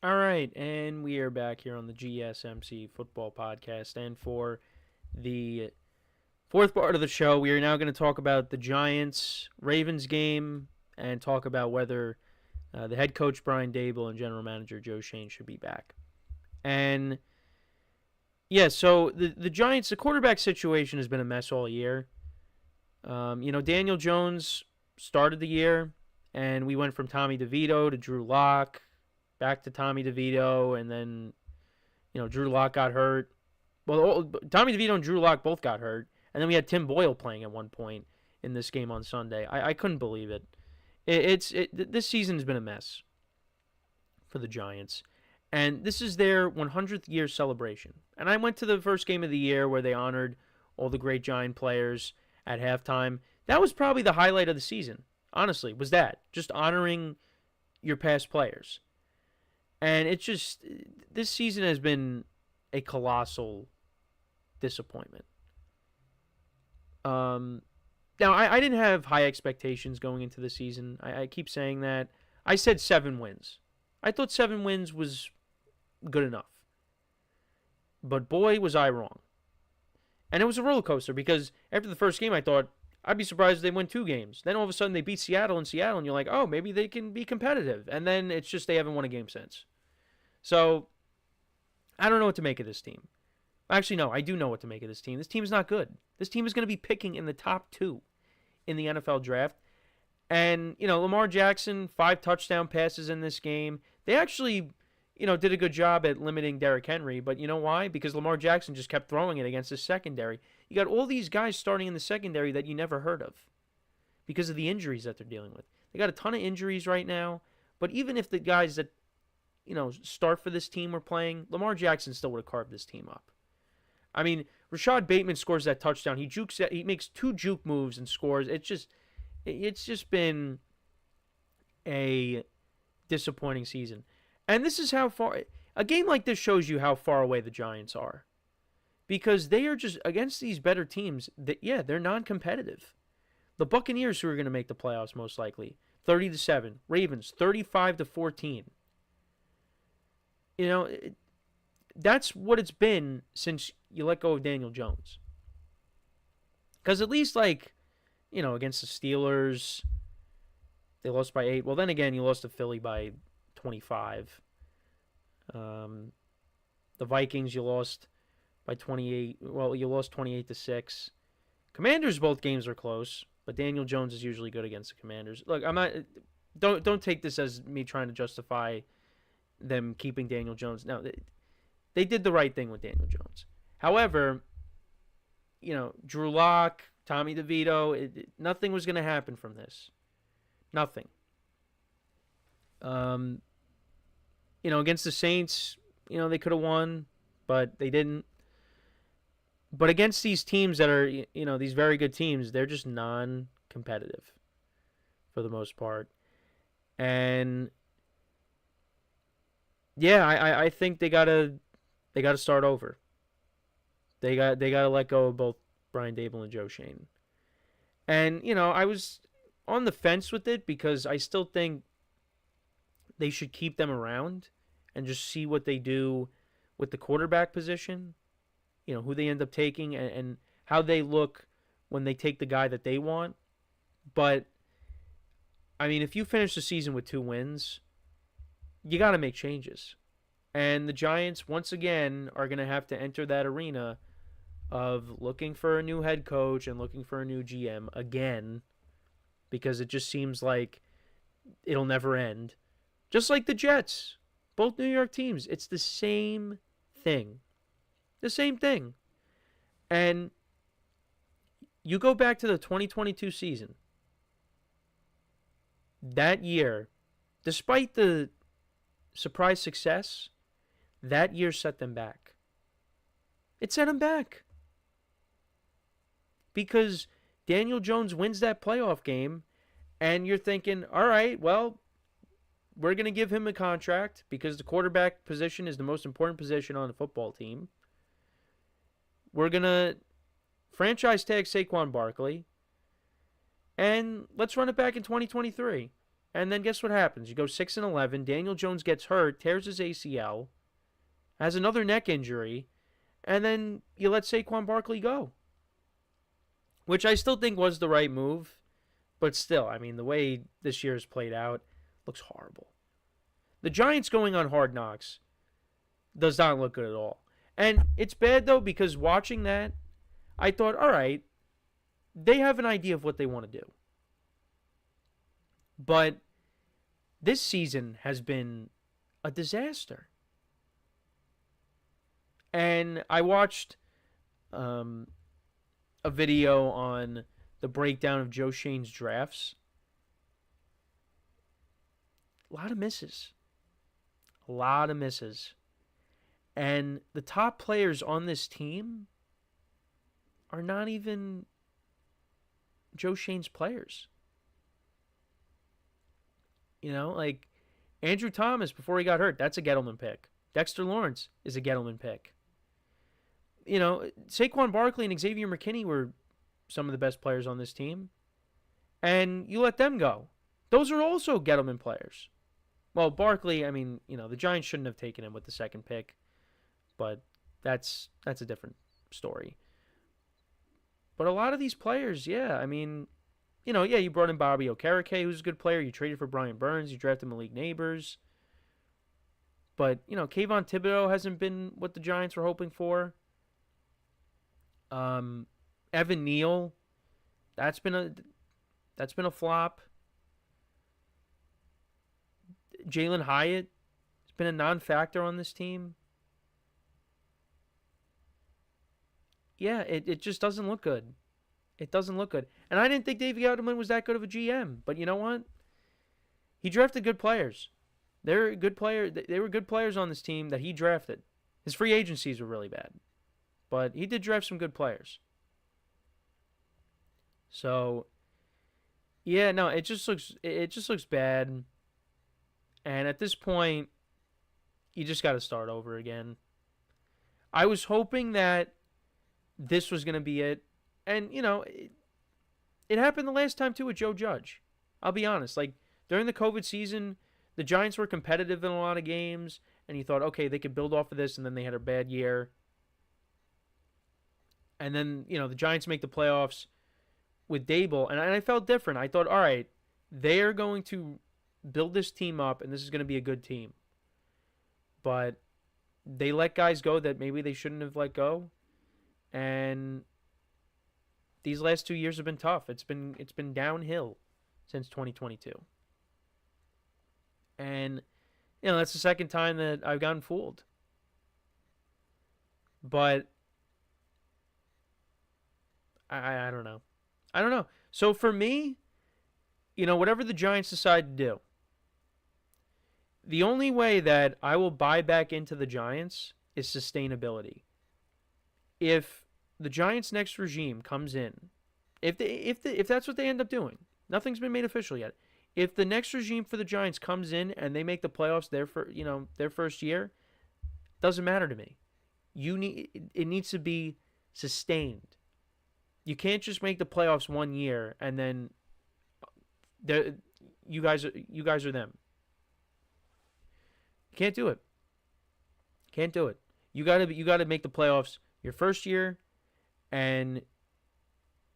All right, and we are back here on the GSMC Football Podcast. And for the fourth part of the show, we are now going to talk about the Giants-Ravens game and talk about whether the head coach Brian Daboll and general manager Joe Schoen should be back. And, yeah, so the Giants, the quarterback situation has been a mess all year. Daniel Jones started the year, and we went from Tommy DeVito to Drew Lock, back to Tommy DeVito, and then, Drew Lock got hurt. Well, Tommy DeVito and Drew Lock both got hurt, and then we had Tim Boyle playing at one point in this game on Sunday. I couldn't believe it. This season has been a mess for the Giants, and this is their 100th year celebration. And I went to the first game of the year where they honored all the great Giant players at halftime. That was probably the highlight of the season, honestly, was that. Just honoring your past players. And it's just, this season has been a colossal disappointment. Now, I didn't have high expectations going into the season. I keep saying that. I said 7 wins. I thought 7 wins was good enough. But boy, was I wrong. And it was a roller coaster because after the first game, I thought, I'd be surprised if they win 2 games. Then all of a sudden, they beat Seattle in Seattle, and you're like, oh, maybe they can be competitive. And then it's just they haven't won a game since. So, I don't know what to make of this team. Actually, no, I do know what to make of this team. This team is not good. This team is going to be picking in the top 2 in the NFL draft. And, Lamar Jackson, 5 touchdown passes in this game. They actually, did a good job at limiting Derrick Henry. But you know why? Because Lamar Jackson just kept throwing it against his secondary. You got all these guys starting in the secondary that you never heard of because of the injuries that they're dealing with. They got a ton of injuries right now. But even if the guys that, start for this team were playing, Lamar Jackson still would have carved this team up. I mean, Rashad Bateman scores that touchdown. He makes 2 juke moves and scores. It's just been a disappointing season. And this is how far a game like this shows you how far away the Giants are. Because they are just against these better teams they're non-competitive. The Buccaneers, who are going to make the playoffs most likely, 30-7. Ravens 35-14. That's what it's been since you let go of Daniel Jones. Because at least, against the Steelers, they lost by 8. Well, then again, you lost to Philly by 25. The Vikings, you lost by 28. Well, you lost 28-6. Commanders, both games are close, but Daniel Jones is usually good against the Commanders. Look, I'm not. Don't take this as me trying to justify them keeping Daniel Jones. No, they did the right thing with Daniel Jones. However, Drew Lock, Tommy DeVito, nothing was going to happen from this. Nothing. Against the Saints, they could have won, but they didn't. But against these teams that are, these very good teams, they're just non-competitive for the most part. And yeah, I think they gotta start over. They gotta let go of both Brian Daboll and Joe Schoen. And I was on the fence with it because I still think they should keep them around and just see what they do with the quarterback position. Who they end up taking and how they look when they take the guy that they want. But I mean, if you finish the season with 2 wins, you got to make changes. And the Giants, once again, are going to have to enter that arena of looking for a new head coach and looking for a new GM again, because it just seems like it'll never end. Just like the Jets, both New York teams, it's the same thing. The same thing. And you go back to the 2022 season. That year, despite the surprise success, that year set them back. It set them back. Because Daniel Jones wins that playoff game, and you're thinking, all right, well, we're going to give him a contract because the quarterback position is the most important position on the football team. We're going to franchise tag Saquon Barkley, and let's run it back in 2023. And then guess what happens? You go 6-11. Daniel Jones gets hurt, tears his ACL, has another neck injury, and then you let Saquon Barkley go. Which I still think was the right move, but still, I mean, the way this year has played out looks horrible. The Giants going on Hard Knocks does not look good at all. And it's bad, though, because watching that, I thought, all right, they have an idea of what they want to do. But this season has been a disaster. And I watched a video on the breakdown of Joe Schoen's drafts. A lot of misses. A lot of misses. And the top players on this team are not even Joe Schoen's players. You know, like Andrew Thomas before he got hurt, that's a Gettleman pick. Dexter Lawrence is a Gettleman pick. You know, Saquon Barkley and Xavier McKinney were some of the best players on this team. And you let them go. Those are also Gettleman players. Well, Barkley, I mean, you know, the Giants shouldn't have taken him with the second pick. But that's a different story. But a lot of these players, yeah, I mean, you know, yeah, you brought in Bobby Okereke, who's a good player. You traded for Brian Burns. You drafted Malik Neighbors. But, you know, Kayvon Thibodeau hasn't been what the Giants were hoping for. Evan Neal, that's been a flop. Jalen Hyatt has been a non-factor on this team. Yeah, it just doesn't look good. It doesn't look good. And I didn't think David Gettleman was that good of a GM. But you know what? He drafted good players. They're good players. They were good players on this team that he drafted. His free agencies were really bad. But he did draft some good players. So, yeah, no, it just looks bad. And at this point, you just got to start over again. I was hoping that this was going to be it. And, you know, it happened the last time, too, with Joe Judge. I'll be honest. Like, during the COVID season, the Giants were competitive in a lot of games. And you thought, okay, they could build off of this. And then they had a bad year. And then, you know, the Giants make the playoffs with Daboll. And I felt different. I thought, all right, they are going to build this team up. And this is going to be a good team. But they let guys go that maybe they shouldn't have let go. And these last 2 years have been tough. It's been downhill since 2022. And, you know, that's the second time that I've gotten fooled. But I don't know. I don't know. So for me, you know, whatever the Giants decide to do, the only way that I will buy back into the Giants is sustainability. If the Giants' next regime comes in, if that's what they end up doing, nothing's been made official yet. If the next regime for the Giants comes in and they make the playoffs their first year, doesn't matter to me. It needs to be sustained. You can't just make the playoffs 1 year and then you guys are them. You can't do it. Can't do it. You gotta make the playoffs your first year and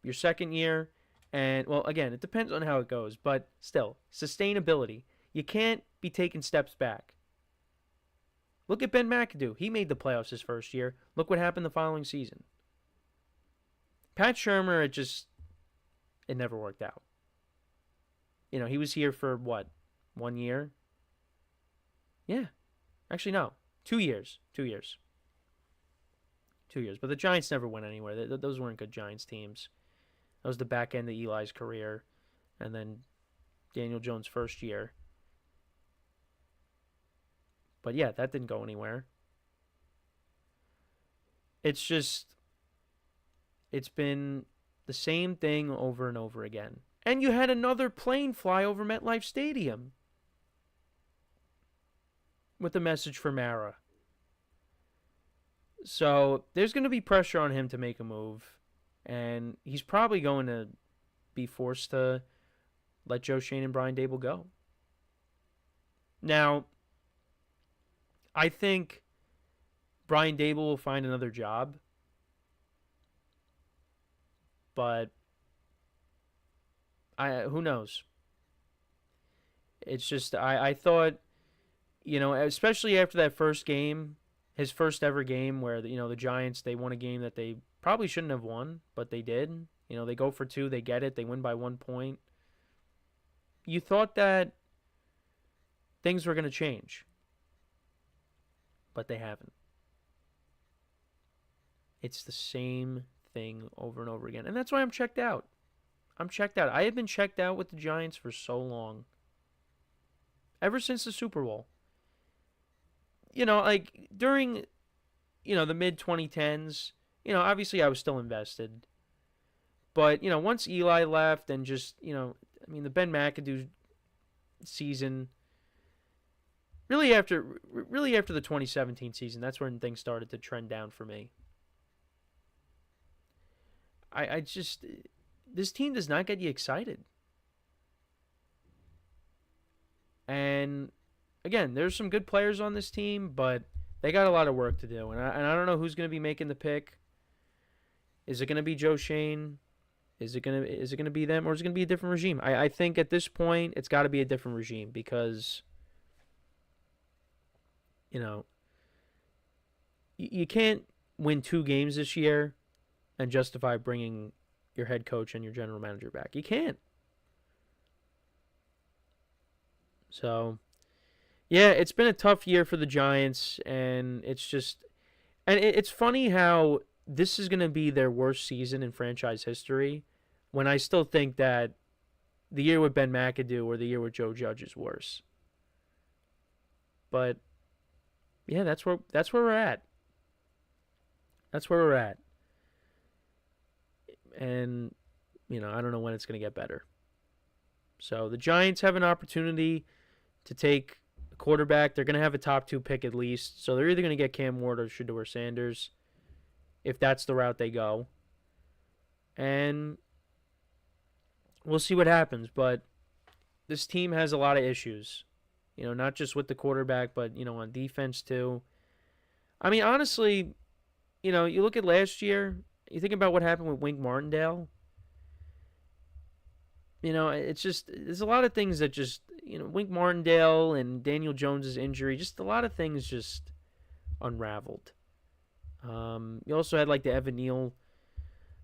your second year. And, well, again, it depends on how it goes. But still, sustainability. You can't be taking steps back. Look at Ben McAdoo. He made the playoffs his first year. Look what happened the following season. Pat Shurmur, it never worked out. You know, he was here for, 1 year? Yeah. Actually, no. 2 years. 2 years. 2 years. But the Giants never went anywhere. Those weren't good Giants teams. That was the back end of Eli's career. And then Daniel Jones' first year. But yeah, that didn't go anywhere. It's been the same thing over and over again. And you had another plane fly over MetLife Stadium with a message for Mara. So there's going to be pressure on him to make a move. And he's probably going to be forced to let Joe Schoen and Brian Daboll go. Now, I think Brian Daboll will find another job. But who knows? It's just, I thought, you know, especially after that first game, his first ever game where, the Giants, they won a game that they probably shouldn't have won, but they did. You know, they go for 2, they get it, they win by 1 point. You thought that things were going to change, but they haven't. It's the same thing over and over again. And that's why I'm checked out. I have been checked out with the Giants for so long. Ever since the Super Bowl. You know, like during, the mid-2010s, obviously I was still invested. But, once Eli left and just, the Ben McAdoo season, really after the 2017 season, that's when things started to trend down for me. This team does not get you excited. And again, there's some good players on this team, but they got a lot of work to do. And I don't know who's going to be making the pick. Is it going to be Joe Schoen? Is it going to be them, or is it going to be a different regime? I think at this point it's got to be a different regime because you can't win 2 games this year and justify bringing your head coach and your general manager back. You can't. So, yeah, it's been a tough year for the Giants, and it's funny how this is going to be their worst season in franchise history, when I still think that the year with Ben McAdoo or the year with Joe Judge is worse. But yeah, that's where we're at. That's where we're at. And I don't know when it's going to get better. So the Giants have an opportunity to take a quarterback. They're going to have a top 2 pick at least. So they're either going to get Cam Ward or Shedeur Sanders, if that's the route they go. And we'll see what happens. But this team has a lot of issues. Not just with the quarterback, but, on defense too. I mean, honestly, you look at last year, you think about what happened with Wink Martindale. It's just, there's a lot of things that just, Wink Martindale and Daniel Jones' injury, just a lot of things just unraveled. You also had, the Evan Neal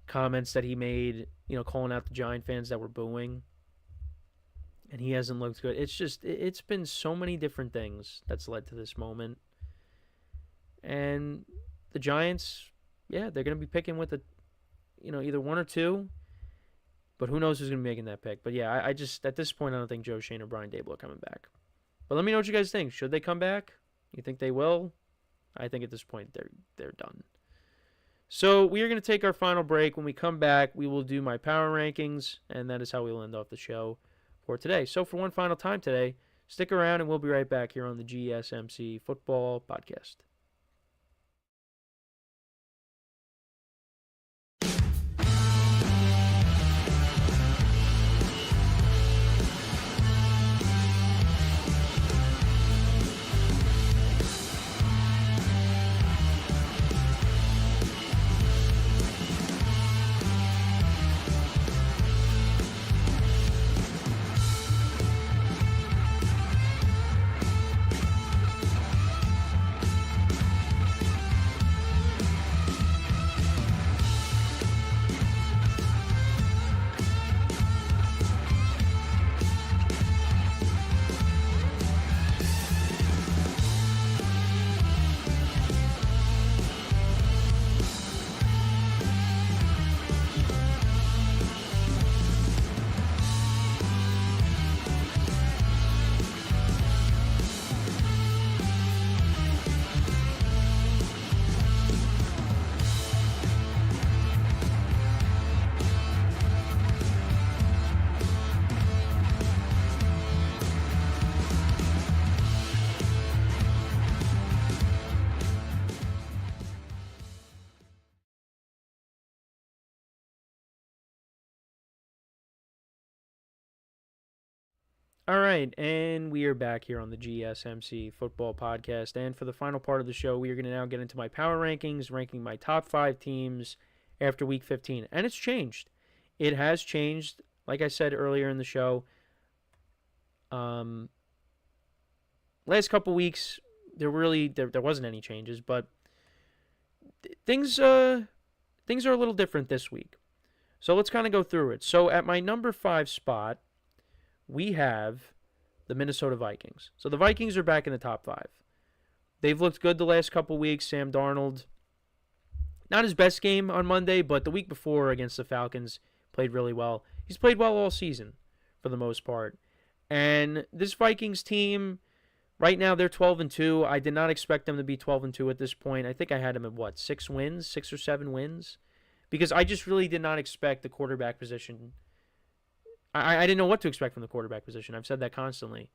comments that he made, calling out the Giant fans that were booing. And he hasn't looked good. It's just, it's been so many different things that's led to this moment. And the Giants, yeah, they're going to be picking with either 1 or 2. But who knows who's going to be making that pick. But yeah, I just, at this point, I don't think Joe Schoen or Brian Daboll are coming back. But let me know what you guys think. Should they come back? You think they will? I think at this point, they're done. So we are going to take our final break. When we come back, we will do my power rankings. And that is how we'll end off the show for today. So for one final time today, stick around and we'll be right back here on the GSMC Football Podcast. All right, and we are back here on the GSMC Football Podcast. And for the final part of the show, we are going to now get into my power rankings, ranking my top 5 teams after Week 15. And it's changed. It has changed. Like I said earlier in the show, last couple weeks, there wasn't any changes, but things are a little different this week. So let's kind of go through it. So at my number 5 spot, we have the Minnesota Vikings. So the Vikings are back in the top 5. They've looked good the last couple weeks. Sam Darnold, not his best game on Monday, but the week before against the Falcons, played really well. He's played well all season for the most part. And this Vikings team, right now they're 12-2. I did not expect them to be 12-2 at this point. I think I had them at 6 or 7 wins. because I just really did not expect the quarterback position. I didn't know what to expect from the quarterback position. I've said that constantly.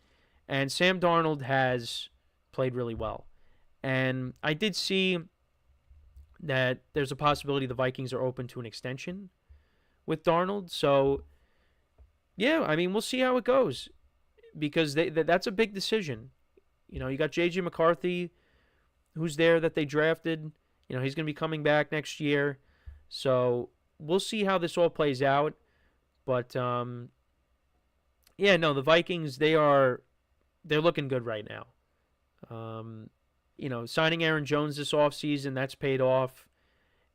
And Sam Darnold has played really well. And I did see that there's a possibility the Vikings are open to an extension with Darnold. So, yeah, I mean, we'll see how it goes, because that's a big decision. You know, you got J.J. McCarthy, who's there that they drafted. You know, he's going to be coming back next year. So we'll see how this all plays out. But, yeah, no, the Vikings, they're looking good right now. You know, signing Aaron Jones this offseason, that's paid off.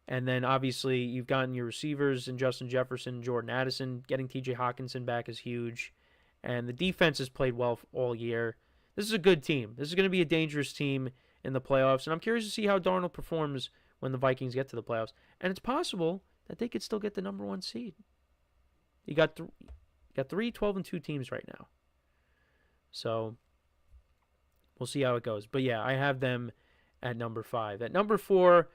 And then, obviously, you've gotten your receivers in Justin Jefferson, Jordan Addison. Getting T.J. Hawkinson back is huge. And the defense has played well all year. This is a good team. This is going to be a dangerous team in the playoffs. And I'm curious to see how Darnold performs when the Vikings get to the playoffs. And it's possible that they could still get the number 1 seed. You got 3 12-2 teams right now. So we'll see how it goes. But, yeah, I have them at number 5. At number 4,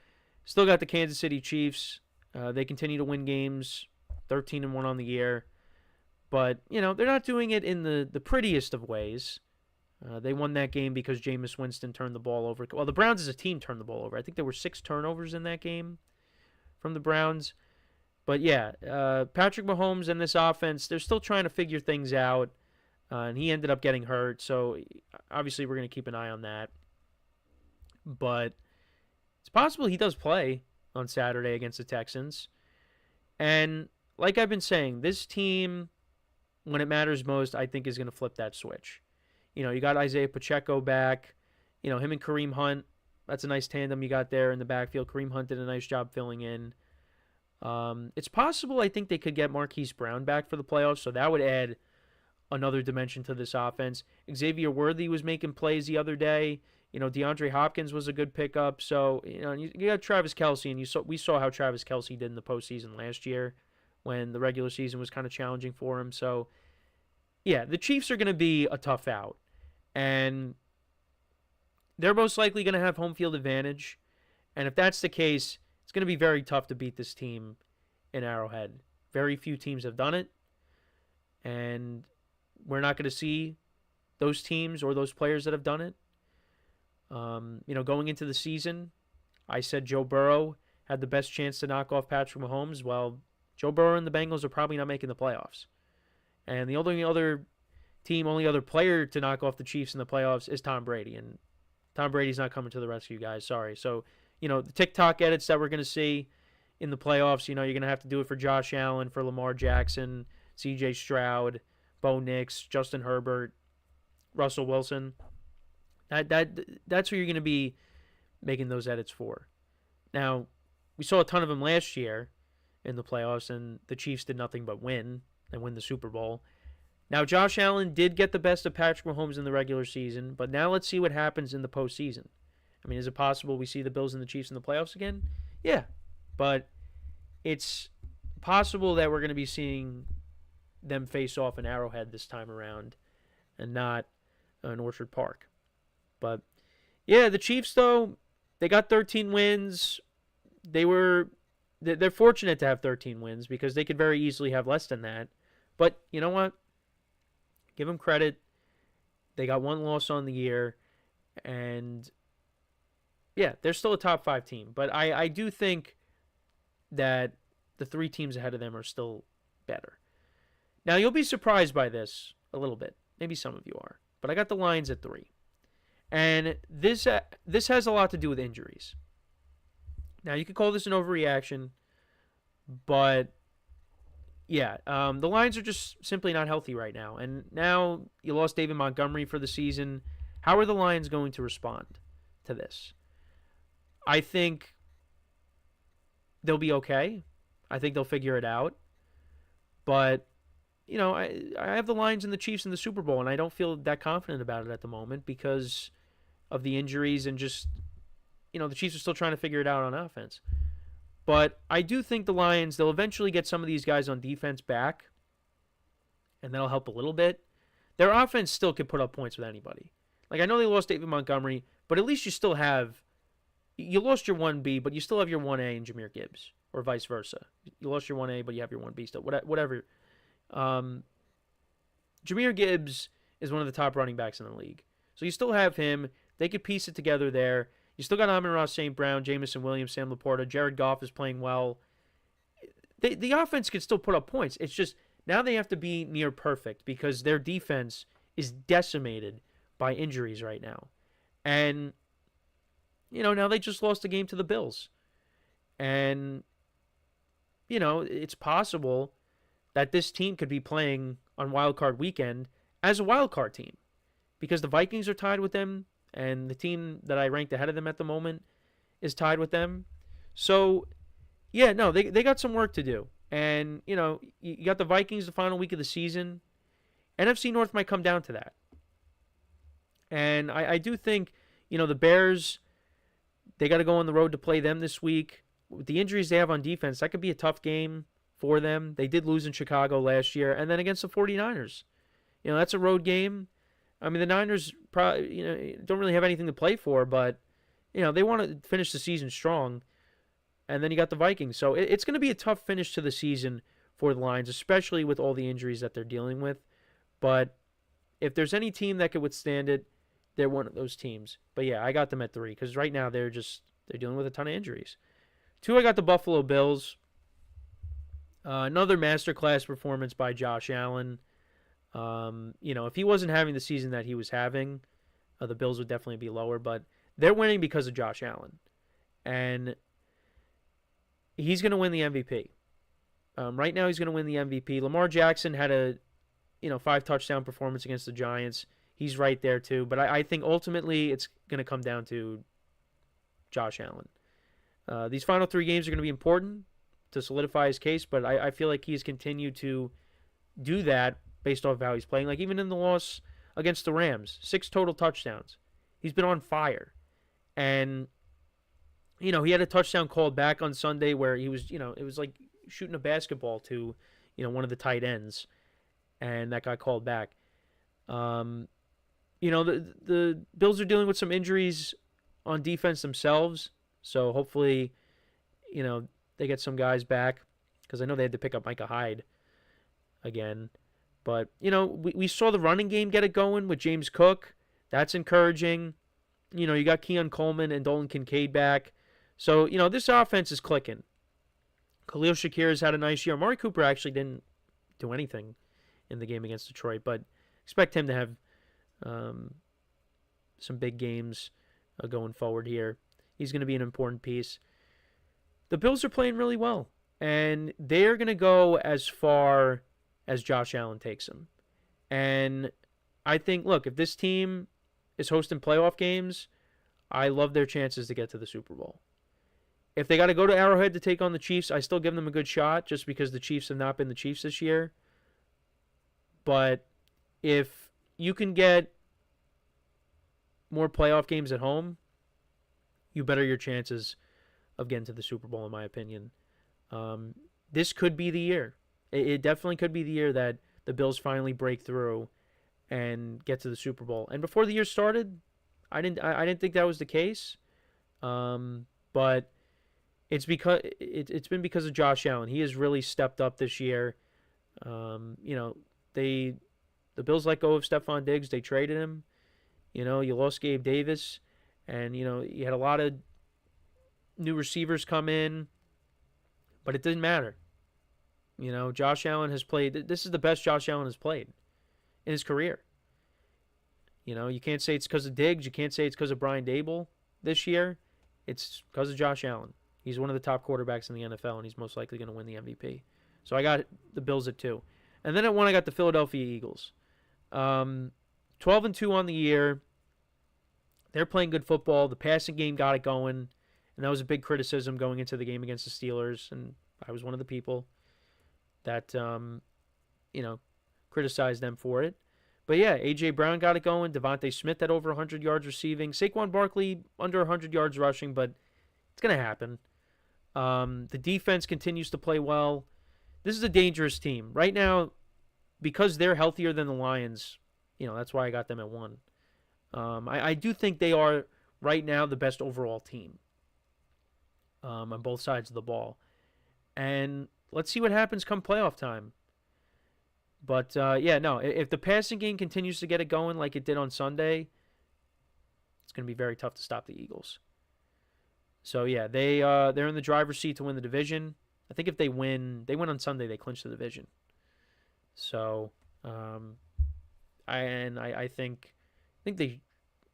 still got the Kansas City Chiefs. They continue to win games, 13-1 on the year. But, you know, they're not doing it in the prettiest of ways. They won that game because Jameis Winston turned the ball over. Well, the Browns as a team turned the ball over. I think there were 6 turnovers in that game from the Browns. But, yeah, Patrick Mahomes and this offense, they're still trying to figure things out. And he ended up getting hurt. So, obviously, we're going to keep an eye on that. But it's possible he does play on Saturday against the Texans. And like I've been saying, this team, when it matters most, I think is going to flip that switch. You know, you got Isaiah Pacheco back. You know, him and Kareem Hunt, that's a nice tandem you got there in the backfield. Kareem Hunt did a nice job filling in. It's possible, I think, they could get Marquise Brown back for the playoffs, so that would add another dimension to this offense. Xavier Worthy was making plays the other day. You know, DeAndre Hopkins was a good pickup. So, you know, you got Travis Kelce, and we saw how Travis Kelce did in the postseason last year when the regular season was kind of challenging for him. So, yeah, the Chiefs are going to be a tough out. And they're most likely going to have home field advantage. And if that's the case, it's going to be very tough to beat this team in Arrowhead. Very few teams have done it. And we're not going to see those teams or those players that have done it. You know, going into the season, I said Joe Burrow had the best chance to knock off Patrick Mahomes. Well, Joe Burrow and the Bengals are probably not making the playoffs. And the only other player to knock off the Chiefs in the playoffs is Tom Brady. And Tom Brady's not coming to the rescue, guys. Sorry. So, you know, the TikTok edits that we're going to see in the playoffs, you know, you're going to have to do it for Josh Allen, for Lamar Jackson, C.J. Stroud, Bo Nix, Justin Herbert, Russell Wilson. That's who you're going to be making those edits for. Now, we saw a ton of them last year in the playoffs, and the Chiefs did nothing but win and win the Super Bowl. Now, Josh Allen did get the best of Patrick Mahomes in the regular season, but now let's see what happens in the postseason. I mean, is it possible we see the Bills and the Chiefs in the playoffs again? Yeah, but it's possible that we're going to be seeing them face off in Arrowhead this time around and not in Orchard Park. But, yeah, the Chiefs, though, they got 13 wins. They're fortunate to have 13 wins because they could very easily have less than that. But you know what? Give them credit. They got 1 loss on the year. And, yeah, they're still a top 5 team. But I do think that the 3 teams ahead of them are still better. Now, you'll be surprised by this a little bit. Maybe some of you are. But I got the Lions at 3. And this has a lot to do with injuries. Now, you could call this an overreaction, but yeah, the Lions are just simply not healthy right now. And now you lost David Montgomery for the season. How are the Lions going to respond to this? I think they'll be okay. I think they'll figure it out. But, you know, I have the Lions and the Chiefs in the Super Bowl, and I don't feel that confident about it at the moment because of the injuries and just, you know, the Chiefs are still trying to figure it out on offense. But I do think the Lions, they'll eventually get some of these guys on defense back, and that'll help a little bit. Their offense still could put up points with anybody. Like, I know they lost David Montgomery, but at least you still have, you lost your 1B, but you still have your 1A in Jahmyr Gibbs or vice versa. You lost your 1A, but you have your 1B still. Whatever. Jahmyr Gibbs is one of the top running backs in the league. So you still have him. They could piece it together there. You still got Amon-Ra St. Brown, Jamison Williams, Sam Laporta. Jared Goff is playing well. The offense can still put up points. It's just now they have to be near perfect because their defense is decimated by injuries right now. And, now they just lost a game to the Bills. And, it's possible that this team could be playing on Wild Card Weekend as a wild card team because the Vikings are tied with them and the team that I ranked ahead of them at the moment is tied with them. So, yeah, no, they got some work to do. And, you got the Vikings the final week of the season. NFC North might come down to that. And I do think, the Bears, they got to go on the road to play them this week. With the injuries they have on defense, that could be a tough game for them. They did lose in Chicago last year. And then against the 49ers. That's a road game. I mean, the Niners probably, don't really have anything to play for, but, they want to finish the season strong. And then you got the Vikings. So it's going to be a tough finish to the season for the Lions, especially with all the injuries that they're dealing with. But if there's any team that could withstand it, they're one of those teams. But yeah, I got them at 3 because right now they're dealing with a ton of injuries. 2, I got the Buffalo Bills. Another masterclass performance by Josh Allen. If he wasn't having the season that he was having, the Bills would definitely be lower. But they're winning because of Josh Allen. And he's going to win the MVP. Right now he's going to win the MVP. Lamar Jackson had a 5-touchdown performance against the Giants. He's right there too. But I think ultimately it's going to come down to Josh Allen. These final 3 games are going to be important to solidify his case, but I feel like he's continued to do that based off of how he's playing. Like even in the loss against the Rams, 6 total touchdowns. He's been on fire. And, he had a touchdown called back on Sunday where he was, it was like shooting a basketball to, one of the tight ends. And that got called back. The Bills are dealing with some injuries on defense themselves. So hopefully, they get some guys back. Because I know they had to pick up Micah Hyde again. But, we saw the running game get it going with James Cook. That's encouraging. You got Keon Coleman and Dolan Kincaid back. So, this offense is clicking. Khalil Shakir has had a nice year. Amari Cooper actually didn't do anything in the game against Detroit, but expect him to have some big games going forward here. He's going to be an important piece. The Bills are playing really well, and they're going to go as far as Josh Allen takes them. And I think, look, if this team is hosting playoff games, I love their chances to get to the Super Bowl. If they got to go to Arrowhead to take on the Chiefs, I still give them a good shot just because the Chiefs have not been the Chiefs this year. But if you can get more playoff games at home, you better your chances of getting to the Super Bowl, in my opinion. This could be the year. It definitely could be the year that the Bills finally break through and get to the Super Bowl. And before the year started, I didn't think that was the case. But it's been because of Josh Allen. He has really stepped up this year. The Bills let go of Stephon Diggs. They traded him. You lost Gabe Davis, and you had a lot of new receivers come in, but it didn't matter. Josh Allen has played. This is the best Josh Allen has played in his career. You can't say it's because of Diggs. You can't say it's because of Brian Daboll this year. It's because of Josh Allen. He's one of the top quarterbacks in the NFL, and he's most likely going to win the MVP. So I got the Bills at 2. And then at 1, I got the Philadelphia Eagles. 12-2 on the year. They're playing good football. The passing game got it going, and that was a big criticism going into the game against the Steelers, and I was one of the people that, criticized them for it. But yeah, A.J. Brown got it going. Devontae Smith had over 100 yards receiving. Saquon Barkley under 100 yards rushing, but it's going to happen. The defense continues to play well. This is a dangerous team. Right now, because they're healthier than the Lions, that's why I got them at 1. I do think they are, right now, the best overall team on both sides of the ball. And let's see what happens come playoff time. But, yeah, no, if the passing game continues to get it going like it did on Sunday, it's going to be very tough to stop the Eagles. So, yeah, they're in the driver's seat to win the division. I think if they win on Sunday, they clinch the division. So, I think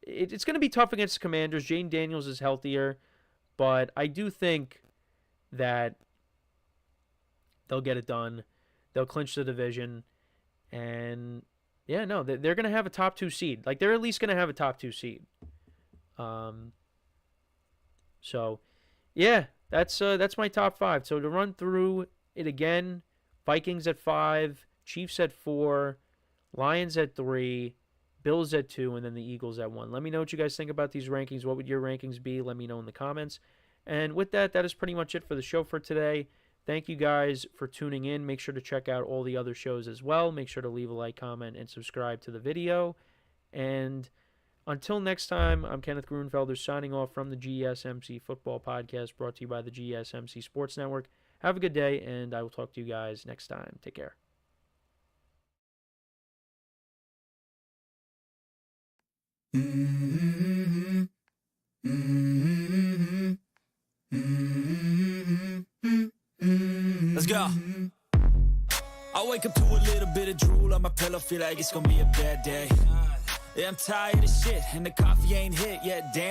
it's going to be tough against the Commanders. Jane Daniels is healthier, but I do think that they'll get it done. They'll clinch the division, and yeah, no, they're going to have a top 2 seed. Like, they're at least going to have a top 2 seed. So, yeah, that's my top 5. So to run through it again: Vikings at 5, Chiefs at 4, Lions at 3, Bills at 2, and then the Eagles at 1. Let me know what you guys think about these rankings. What would your rankings be? Let me know in the comments. And with that, that is pretty much it for the show for today. Thank you guys for tuning in. Make sure to check out all the other shows as well. Make sure to leave a like, comment, and subscribe to the video. And until next time, I'm Kenneth Grunfelder signing off from the GSMC Football Podcast, brought to you by the GSMC Sports Network. Have a good day, and I will talk to you guys next time. Take care. Let's go. I wake up to a little bit of drool on my pillow, feel like it's gonna be a bad day. Yeah, I'm tired of shit, and the coffee ain't hit yet, damn.